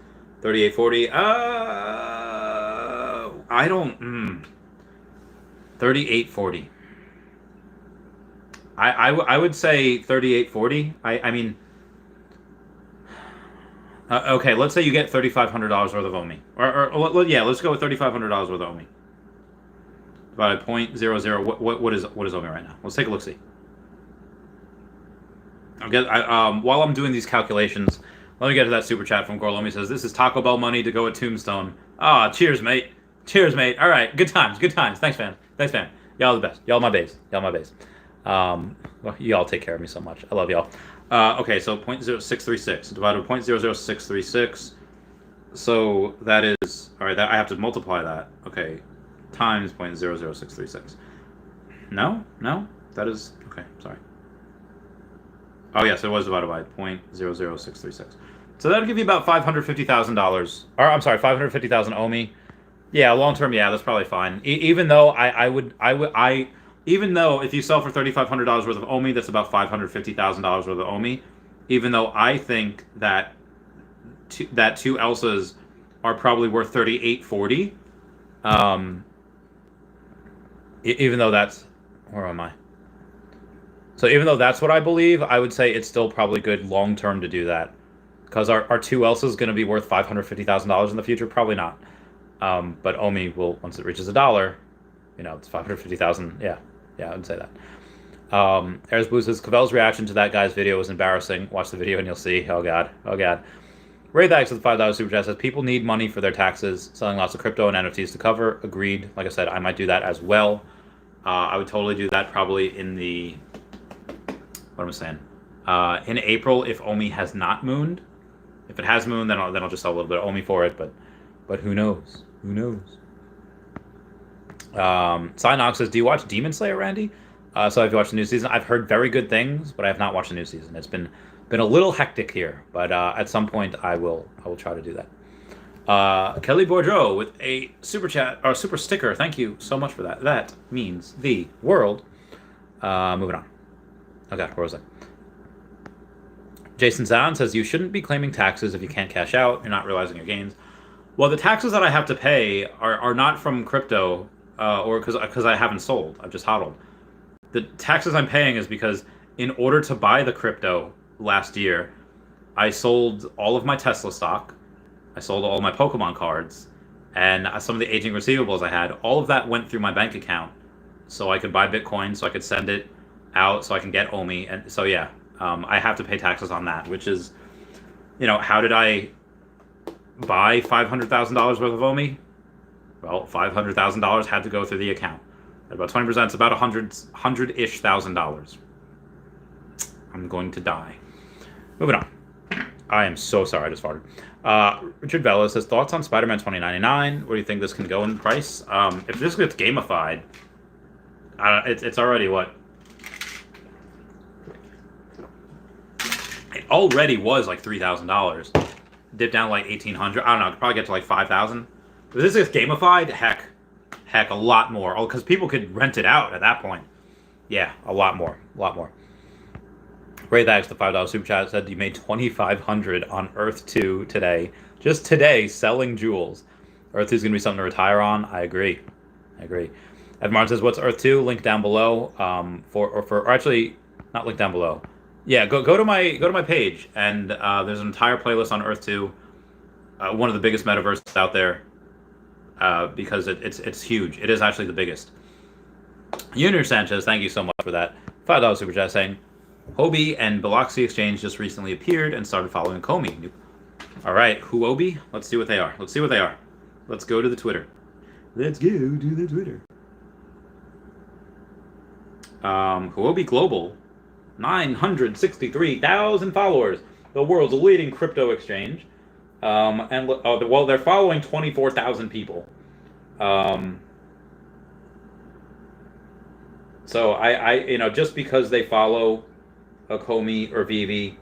3,840. I don't. 3,840. I would say 3,840. I mean. Okay, let's say you get $3,500 worth of Omi. Or yeah, let's go with $3,500 worth of Omi. By 0.00. What is Omi right now? Let's take a look. See. While I'm doing these calculations, let me get to that super chat from Gorlomi. Says this is Taco Bell money to go at Tombstone. Ah, cheers, mate. Cheers, mate. All right, good times. Good times. Thanks, fam. Thanks, fam. Y'all the best. Y'all my babes. Y'all my babes. Well, y'all take care of me so much. I love y'all. Okay, so 0.0636 divided by 0.00636. So that is all right. That I have to multiply that. Okay, times 0.00636. No, that is okay. Sorry. Oh yes, it was divided by 0.00636. So that'll give you about $550,000. Or I'm sorry, 550,000 Omi. Yeah, long term, yeah, that's probably fine. Even though even though if you sell for $3,500 worth of Omi, that's about $550,000 worth of Omi. Even though I think that 2 Elsas are probably worth 3,840. Even though that's where am I? So even though that's what I believe, I would say it's still probably good long term to do that, because our 2 Elsas going to be worth $550,000 in the future? Probably not. But Omi will, once it reaches $1, it's 550,000. Yeah, I would say that. Airs Blue says Cavell's reaction to that guy's video was embarrassing. Watch the video and you'll see. Oh god. Ray Thanks with the $5 super chat says people need money for their taxes, selling lots of crypto and NFTs to cover. Agreed. Like I said, I might do that as well. I would totally do that probably in the. What am I saying? In April, if Omi has not mooned. If it has mooned, then I'll just sell a little bit of Omi for it. But who knows? Who knows? Cynox says, do you watch Demon Slayer, Randy? So have you watched the new season? I've heard very good things, but I have not watched the new season. It's been a little hectic here, but at some point I will try to do that. Kelly Bourgeau with a super chat or super sticker. Thank you so much for that. That means the world. Moving on. Okay, where was I? Jason Zahn says you shouldn't be claiming taxes if you can't cash out. You're not realizing your gains. Well, the taxes that I have to pay are not from crypto, or because I haven't sold. I've just hodled. The taxes I'm paying is because in order to buy the crypto last year, I sold all of my Tesla stock, I sold all of my Pokemon cards, and some of the aging receivables I had. All of that went through my bank account, so I could buy Bitcoin, so I could send it out, so I can get Omi, and so yeah, I have to pay taxes on that, which is, how did I buy $500,000 worth of Omi? Well, $500,000 had to go through the account. At about 20%, it's about $100-ish thousand. I'm going to die. Moving on. I am so sorry, I just farted. Richard Vela says, thoughts on Spider-Man 2099? What do you think this can go in price? If this gets gamified, it's already what? It already was like $3,000. Dipped down like $1,800. I don't know. Could probably get to like $5,000. If this is gamified, heck, a lot more. Oh, because people could rent it out at that point. Yeah, a lot more. Ray Thanks, the $5 super chat, said you made $2,500 on Earth 2 today. Just today, selling jewels. Earth 2 is going to be something to retire on. I agree. Ed Martin says, what's Earth 2? Link down below. Or actually, not link down below. Yeah, go to my page, and there's an entire playlist on Earth 2, one of the biggest metaverses out there, because it's huge. It is actually the biggest. Junior Sanchez, thank you so much for that $5 super chat saying, Huobi and Biloxi Exchange just recently appeared and started following Comey. All right, Huobi, let's see what they are. Let's go to the Twitter. Huobi Global. 963,000 followers. The world's leading crypto exchange. And well, they're following 24,000 people. So I just because they follow a Comey or Veve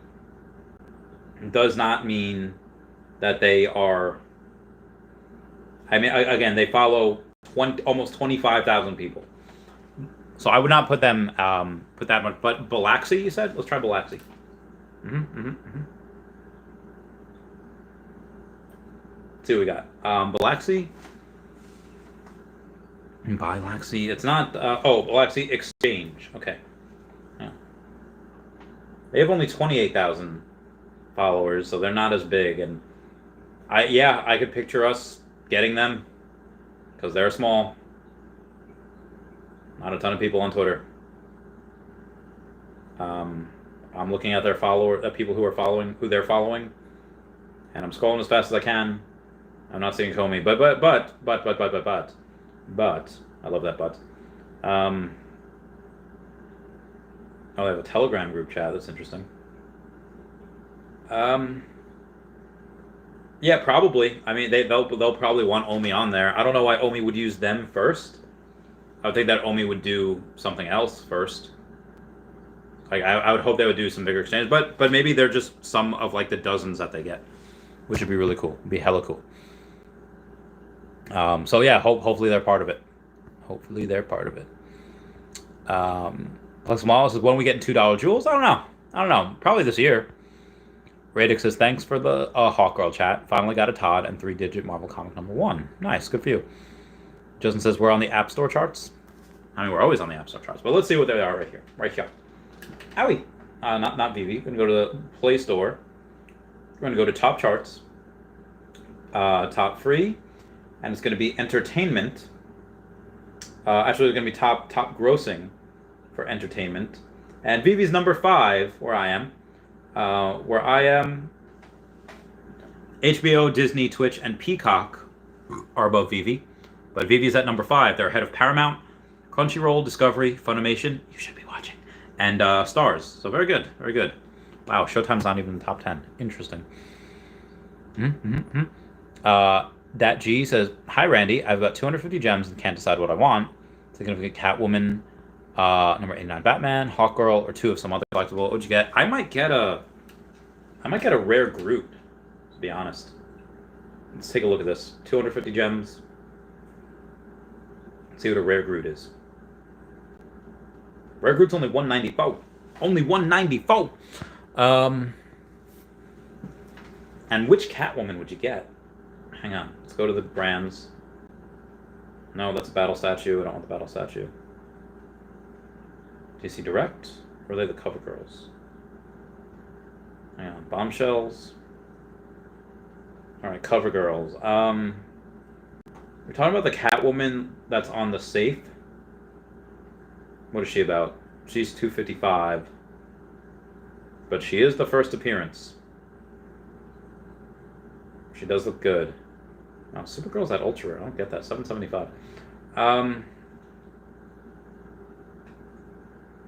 does not mean that they are. I mean, again, they follow almost 25,000 people. So I would not put them put that much. But Biloxi, you said? Let's try Biloxi. Let's see what we got. Biloxi. Biloxi. It's not. Biloxi Exchange. Okay. Yeah. They have only 28,000 followers, so they're not as big. And I could picture us getting them because they're small. Not a ton of people on Twitter. I'm looking at their people who they're following, and I'm scrolling as fast as I can. I'm not seeing Comey, but I love that but. They have a Telegram group chat. That's interesting. Yeah, probably. I mean, they'll probably want Omi on there. I don't know why Omi would use them first. I would think that Omi would do something else first. Like I would hope they would do some bigger exchanges, but maybe they're just some of like the dozens that they get, which would be really cool. It'd be hella cool. So yeah, hopefully they're part of it. Hopefully they're part of it. Plex Mall says, when we get $2 jewels? I don't know. Probably this year. Radix says, thanks for the Hawkgirl chat. Finally got a Todd and 3-digit Marvel comic #1. Nice, good for you. Justin says, we're on the App Store charts. I mean, we're always on the App Store charts, but let's see what they are right here. Right here. Owie. Not Veve. We're going to go to the Play Store. We're going to go to Top Charts. Top Free. And it's going to be Entertainment. Actually, it's going to be top grossing for Entertainment. And Vivi's number 5, where I am. HBO, Disney, Twitch, and Peacock are above Veve. But Vivi's at number 5. They're ahead of Paramount, Crunchyroll, Discovery, Funimation. You should be watching. And Stars. So very good. Very good. Wow, Showtime's not even in the top 10. Interesting. Dat G says, hi Randy, I've got 250 gems and can't decide what I want. Thinking of a Catwoman, number 89 Batman, Hawkgirl, or 2 of some other collectible. What'd you get? I might get a rare Groot, to be honest. Let's take a look at this. 250 gems. Let's see what a rare Groot is. Rare Groot's only 194. Only 194. And which Catwoman would you get? Hang on. Let's go to the brands. No, that's a battle statue. I don't want the battle statue. DC Direct? Or are they the cover girls? Hang on. Bombshells. Alright, cover girls. We're talking about the Catwoman that's on the safe. What is she about? She's 255. But she is the first appearance. She does look good. Oh, Supergirl's at Ultra. I don't get that. 775.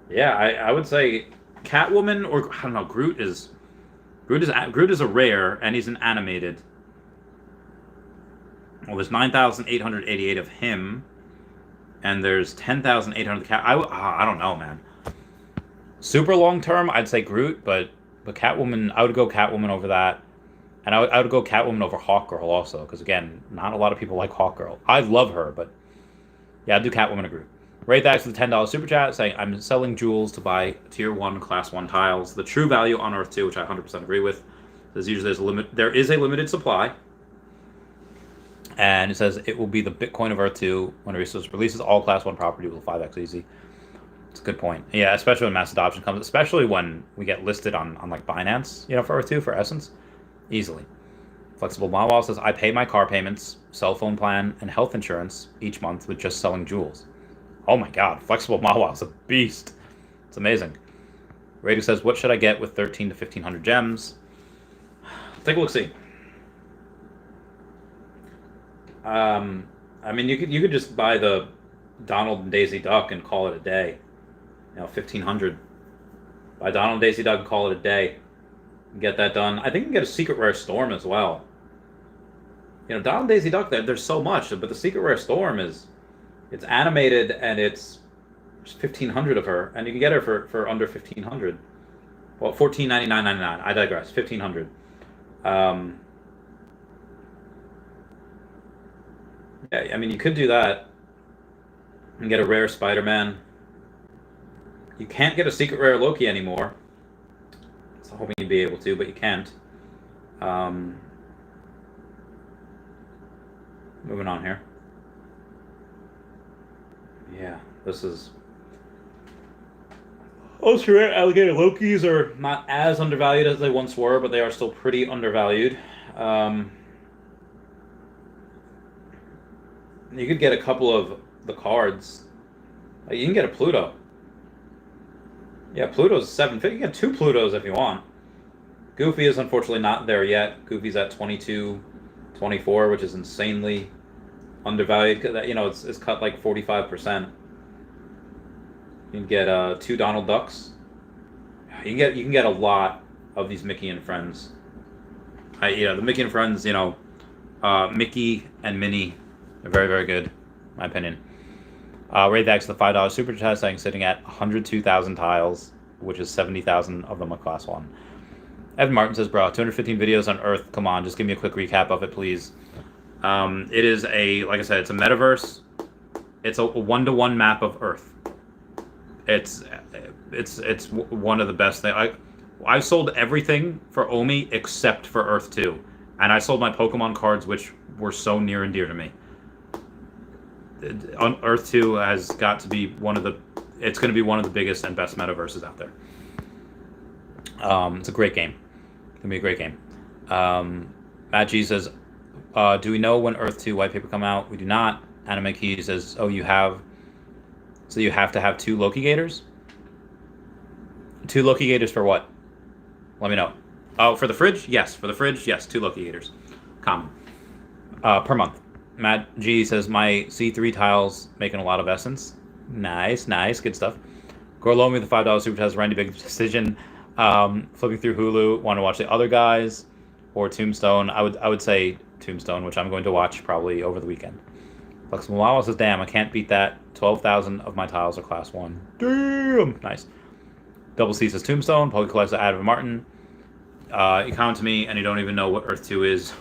Yeah, I would say Catwoman or I don't know. Groot is a rare, and he's an animated. Well, there's 9,888 of him, and there's 10,800 cat. I don't know, man. Super long term, I'd say Groot, but Catwoman, I would go Catwoman over that. And I would go Catwoman over Hawkgirl also, because again, not a lot of people like Hawkgirl. I love her, but yeah, I'd do Catwoman and Groot. Right back to the $10 super chat saying, I'm selling jewels to buy tier 1 class 1 tiles. The true value on Earth 2, which I 100% agree with. There's usually there is a limited supply. And it says it will be the Bitcoin of Earth 2 when it releases all class 1 property will 5x easy. It's a good point. Yeah, especially when mass adoption comes, especially when we get listed on like Binance, for Earth 2, for Essence. Easily. Flexible Mawal says, I pay my car payments, cell phone plan, and health insurance each month with just selling jewels. Oh my god, Flexible Mawal is a beast. It's amazing. Radio says, what should I get with 13 to 1,500 gems? Take a look, see. I mean, you could just buy the Donald and Daisy Duck and call it a day. 1,500. Buy Donald and Daisy Duck and call it a day. Get that done. I think you can get a secret rare storm as well. You know, Donald Daisy Duck, there's so much, but the Secret Rare Storm it's animated and it's 1,500 of her, and you can get her for under 1,500. Well, 14.99.99. I digress. 1,500. Yeah, I mean, you could do that and get a rare Spider-Man. You can't get a secret rare Loki anymore. So I'm hoping you'd be able to, but you can't. Moving on here. Yeah, this is... Most rare alligator Lokis are not as undervalued as they once were, but they are still pretty undervalued. You could get a couple of the cards. You can get a Pluto. Yeah, Pluto's 750. You can get 2 Plutos if you want. Goofy is unfortunately not there yet. Goofy's at 22, 24, which is insanely undervalued. You know, it's cut like 45%. You can get 2 Donald Ducks. You can get a lot of these Mickey and Friends. The Mickey and Friends, you know, Mickey and Minnie are very, very good, in my opinion. Ray Dax, the $5 super chat saying sitting at 102,000 tiles, which is 70,000 of them are class 1. Evan Martin says, bro, 215 videos on Earth. Come on, just give me a quick recap of it, please. It is like I said, it's a metaverse. It's a 1-to-1 map of Earth. It's one of the best things. I sold everything for Omi except for Earth 2, and I sold my Pokemon cards, which were so near and dear to me. Earth 2 has got to be it's going to be one of the biggest and best metaverses out there. It's a great game. It's going to be a great game. Matt G says, do we know when Earth 2 white paper come out? We do not. Anime Key says, oh, you have to have 2 Loki Gators? 2 Loki Gators for what? Let me know. Oh, for the fridge? Yes. For the fridge, yes. 2 Loki Gators. Common. Per month. Matt G says, my C3 tiles making a lot of essence. Nice. Good stuff. Gorlomi, the $5 super chat, Randy, big decision. Flipping through Hulu, want to watch the other guys or Tombstone? I would say Tombstone, which I'm going to watch probably over the weekend. Flexible Malawa says, damn, I can't beat that. 12,000 of my tiles are class 1. Damn! Nice. Double C says Tombstone. Poke collects Adam Martin. You comment to me and you don't even know what Earth 2 is.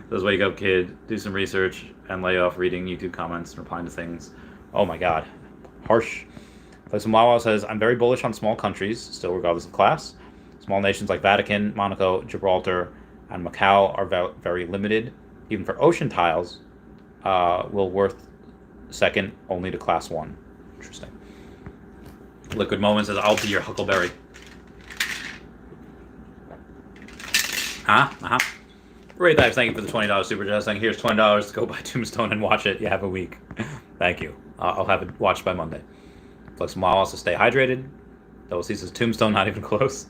Says, wake up, kid. Do some research and lay off reading YouTube comments and replying to things. Oh my god. Harsh. Flexible Malawa says, I'm very bullish on small countries, still regardless of class. Small nations like Vatican, Monaco, Gibraltar, and Macau are very limited. Even for ocean tiles, will worth second only to class 1. Interesting. Liquid Moment says, I'll be your Huckleberry. Ray Dives, thank you for the $20 super chat. Saying, here's $20 to go buy Tombstone and watch it. You have a week. Thank you. I'll have it watched by Monday. Flex Mall also stay hydrated. Double C says, Tombstone not even close.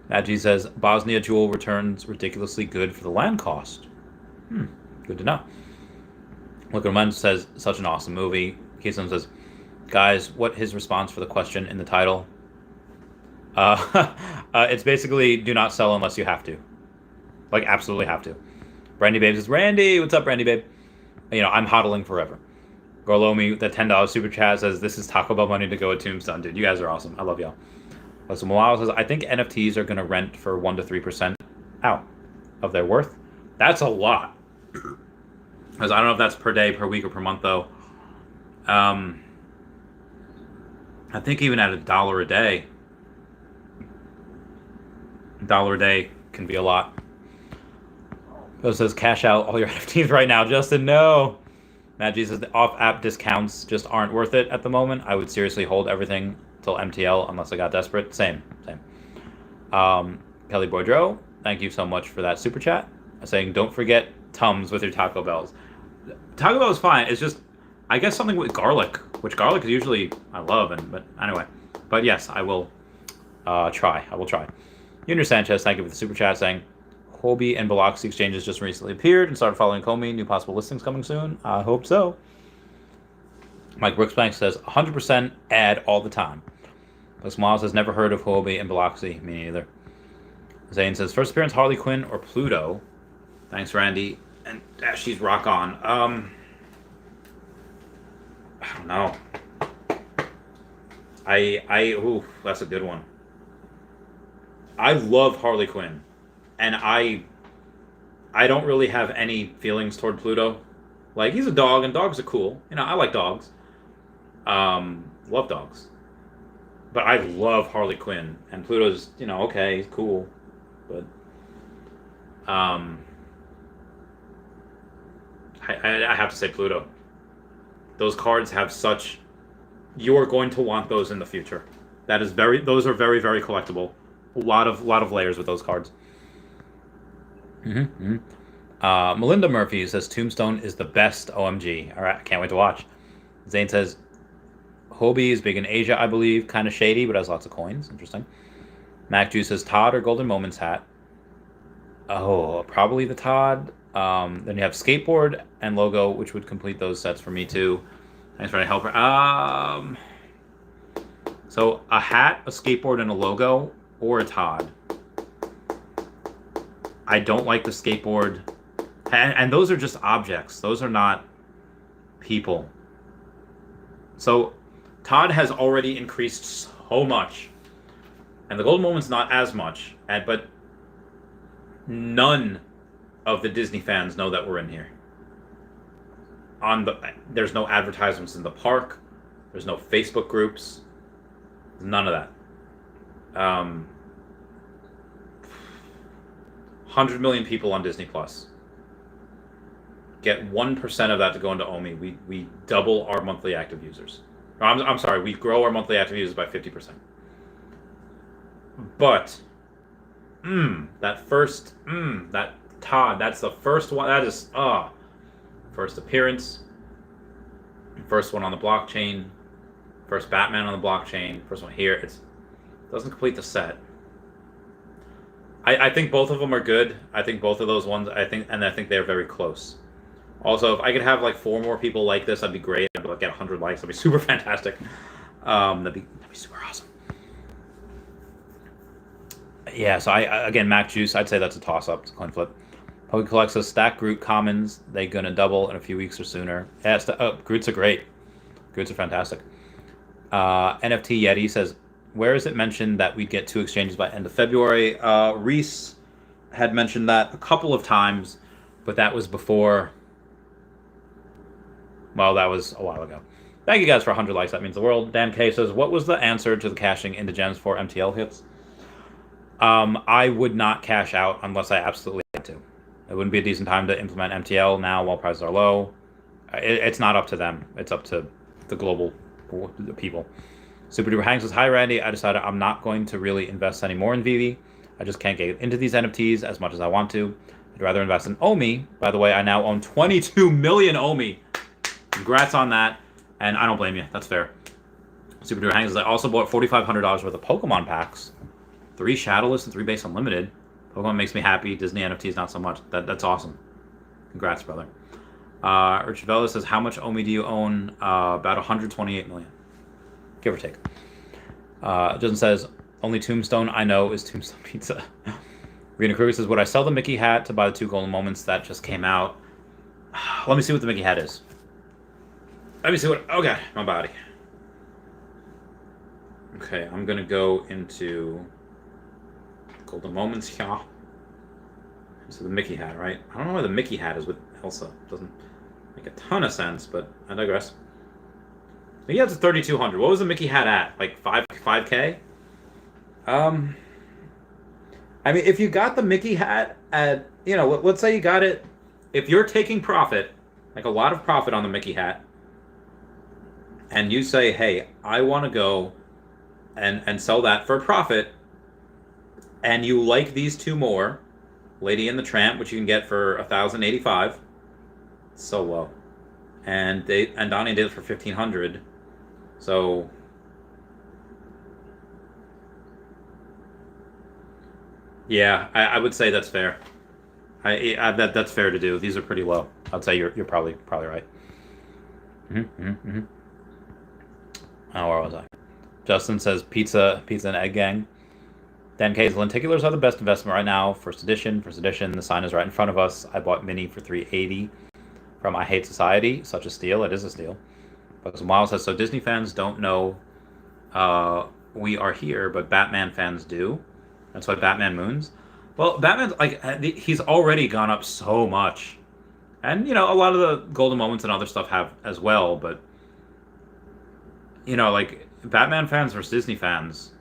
Matt G says, Bosnia Jewel returns ridiculously good for the land cost. Good to know. Liquid Moment says, such an awesome movie. Keystone says, guys, what his response for the question in the title? It's basically, do not sell unless you have to. Like, absolutely have to. Brandy Babe says, Randy, what's up, Brandy Babe? You know, I'm hodling forever. Gorlomi, the $10 super chat, says, this is Taco Bell money to go with Tombstone. Dude, you guys are awesome. I love y'all. So Malala says, I think NFTs are going to rent for 1 to 3% out of their worth. That's a lot. Because I don't know if that's per day, per week, or per month, though. I think even at $1 a day, $1 a day can be a lot. It says, cash out all your NFTs right now. Justin, no. Matt G says, the off-app discounts just aren't worth it at the moment. I would seriously hold everything till MTL unless I got desperate. Same. Kelly Boydreau, thank you so much for that super chat. Saying, don't forget Tums with your Taco Bells. Taco Bell is fine. It's just, I guess something with garlic, which garlic is usually, I love. But anyway. But yes, I will try. I will try. Junior Sanchez, thank you for the super chat, saying, Hobie and Biloxi exchanges just recently appeared and started following Comey. New possible listings coming soon. I hope so. Mike Brooksbank says, 100% ad all the time. Plus Miles has never heard of Hobie and Biloxi. Me neither. Zane says, first appearance Harley Quinn or Pluto. Thanks, Randy. And she's rock on. I don't know. Ooh, that's a good one. I love Harley Quinn, and I don't really have any feelings toward Pluto. Like, he's a dog, and dogs are cool. You know, I like dogs. Love dogs. But I love Harley Quinn, and Pluto's, you know, okay, he's cool, but I have to say Pluto. Those cards have such. You are going to want those in the future. Those are very, very collectible. A lot of layers with those cards. Melinda Murphy says Tombstone is the best OMG. All right, I can't wait to watch. Zane says Hobie is big in Asia, I believe. Kind of shady, but has lots of coins. Interesting. Mac Juice says Todd or Golden Moments hat. Oh, probably the Todd. Then you have skateboard and logo, which would complete those sets for me too. Thanks for any help. So a hat, a skateboard, and a logo, or a Todd. I don't like the skateboard, and those are just objects. Those are not people. So Todd has already increased so much, and the Golden Moment's not as much. But none of the Disney fans know that we're in here. There's no advertisements in the park. There's no Facebook groups. None of that. 100 million people on Disney Plus. Get 1% of that to go into OMI. We double our monthly active users. I'm sorry, we grow our monthly active users by 50%. But that Todd, that's the first one. That is first appearance, first one on the blockchain, first Batman on the blockchain, first one here. It doesn't complete the set. I think both of them are good. I think both of those ones. I think they're very close. Also, if I could have like 4 more people like this, that'd be great. I'd like get 100 likes. That'd be super fantastic. That'd be super awesome. Yeah. So again, Mac Juice. I'd say that's a toss-up. It's a coin flip. Poke collects says stack Groot commons. They gonna double in a few weeks or sooner. Yeah, Groots are great. Groots are fantastic. NFT Yeti says, where is it mentioned that we'd get 2 exchanges by end of February? Reese had mentioned that a couple of times, but that was before. Well, that was a while ago. Thank you guys for 100 likes. That means the world. Dan K says, what was the answer to the cashing into gems for MTL hits? I would not cash out unless I absolutely had to. It wouldn't be a decent time to implement MTL now while prices are low. It's not up to them. It's up to the global people. Super Duper Hank says, hi Randy, I decided I'm not going to really invest anymore in Veve. I just can't get into these NFTs as much as I want to. I'd rather invest in OMI. By the way, I now own 22 million OMI. Congrats on that. And I don't blame you. That's fair. Super Duper Hank says, I also bought $4,500 worth of Pokemon packs. 3 Shadowless and 3 base unlimited. Pokemon makes me happy. Disney NFTs not so much. That's awesome. Congrats, brother. Urchavella says, how much OMI do you own? About 128 million. Give or take. Justin says, only Tombstone I know is Tombstone Pizza. Rena Kruger says, would I sell the Mickey hat to buy the 2 Golden Moments that just came out? Let me see what the Mickey hat is. Let me see what... Oh, God. My body. Okay, I'm going to go into Golden Moments here. So the Mickey hat, right? I don't know why the Mickey hat is with Elsa. Doesn't make a ton of sense, but I digress. Mickey hat's at 3,200. What was the Mickey hat at? Like 5K? I mean, if you got the Mickey hat at, you know, let's say you got it, if you're taking profit, like a lot of profit on the Mickey hat, and you say, hey, I want to go and sell that for a profit, and you like these 2 more, Lady and the Tramp, which you can get for 1,085, so low, and Donnie did it for 1,500, so yeah, I would say that's fair. That's fair to do. These are pretty low. I'd say you're probably right. Oh, where was I? Justin says pizza and egg gang. Dan K's lenticulars are the best investment right now. First edition. The sign is right in front of us. I bought Mini for $380 from I Hate Society. Such a steal. It is a steal. Because Miles says, so Disney fans don't know we are here, but Batman fans do. That's why Batman moons. Well, Batman's like, he's already gone up so much. And, a lot of the golden moments and other stuff have as well, but, like, Batman fans versus Disney fans,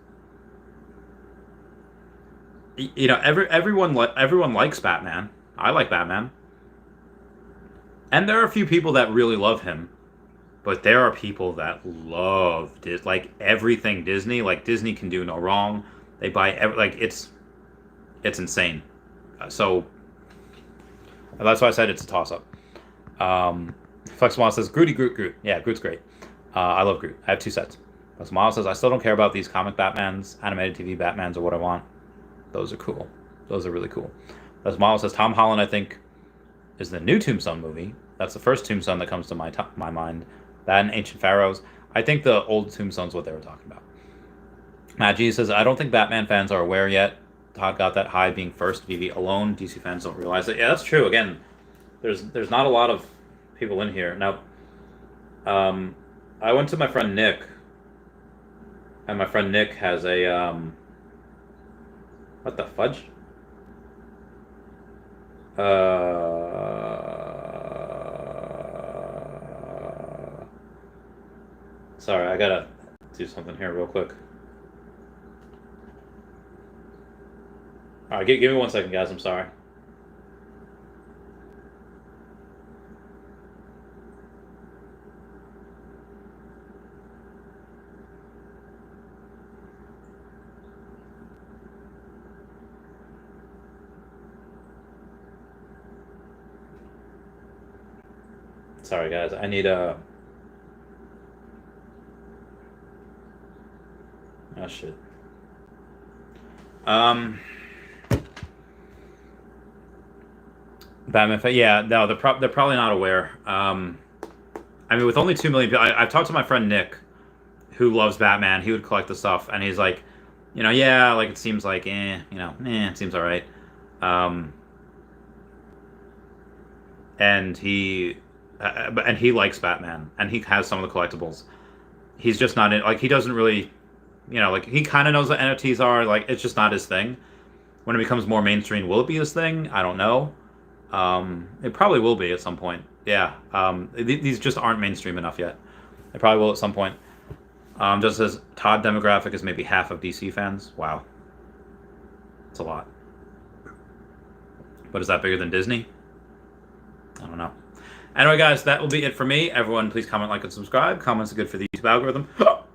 everyone likes Batman. I like Batman. And there are a few people that really love him. But there are people that love like everything Disney. Like Disney can do no wrong. They buy it's insane. So that's why I said it's a toss up. Flexible says Groot. Yeah, Groot's great. I love Groot. I have 2 sets. Flexible says I still don't care about these comic Batmans, animated TV Batmans, or what I want. Those are cool. Those are really cool. Flexible says Tom Holland, I think, is the new Tombstone movie. That's the first Tombstone that comes to my mind. That and Ancient Pharaohs. I think the old Tombstone's what they were talking about. Matt G says, I don't think Batman fans are aware yet. Todd got that high being first VV alone. DC fans don't realize it. Yeah, that's true. Again, there's not a lot of people in here. Now, I went to my friend Nick, and my friend Nick has a, what the fudge? Sorry, I gotta do something here real quick. Alright, give me 1 second, guys. I'm sorry. Sorry, guys. I need a... Oh, shit. Batman fan, yeah, no, they're probably not aware. I mean, with only 2 million people, I've talked to my friend Nick, who loves Batman. He would collect the stuff, and he's like, yeah, like it seems like, it seems all right. And he likes Batman, and he has some of the collectibles. He's just not in, like, he doesn't really, like, he kind of knows what NFTs are. Like, it's just not his thing. When it becomes more mainstream, will it be his thing? I don't know. It probably will be at some point. Yeah. These just aren't mainstream enough yet. They probably will at some point. Just says Todd demographic is maybe half of DC fans. Wow. That's a lot. But is that bigger than Disney? I don't know. Anyway, guys, that will be it for me. Everyone, please comment, like, and subscribe. Comments are good for the YouTube algorithm.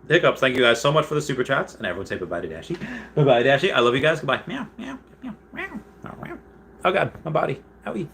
Hiccups. Thank you guys so much for the super chats. And everyone say bye-bye to Dashy. Bye-bye, Dashy. I love you guys. Goodbye. Meow, meow, meow, meow, meow. Oh, God, my body. Owie.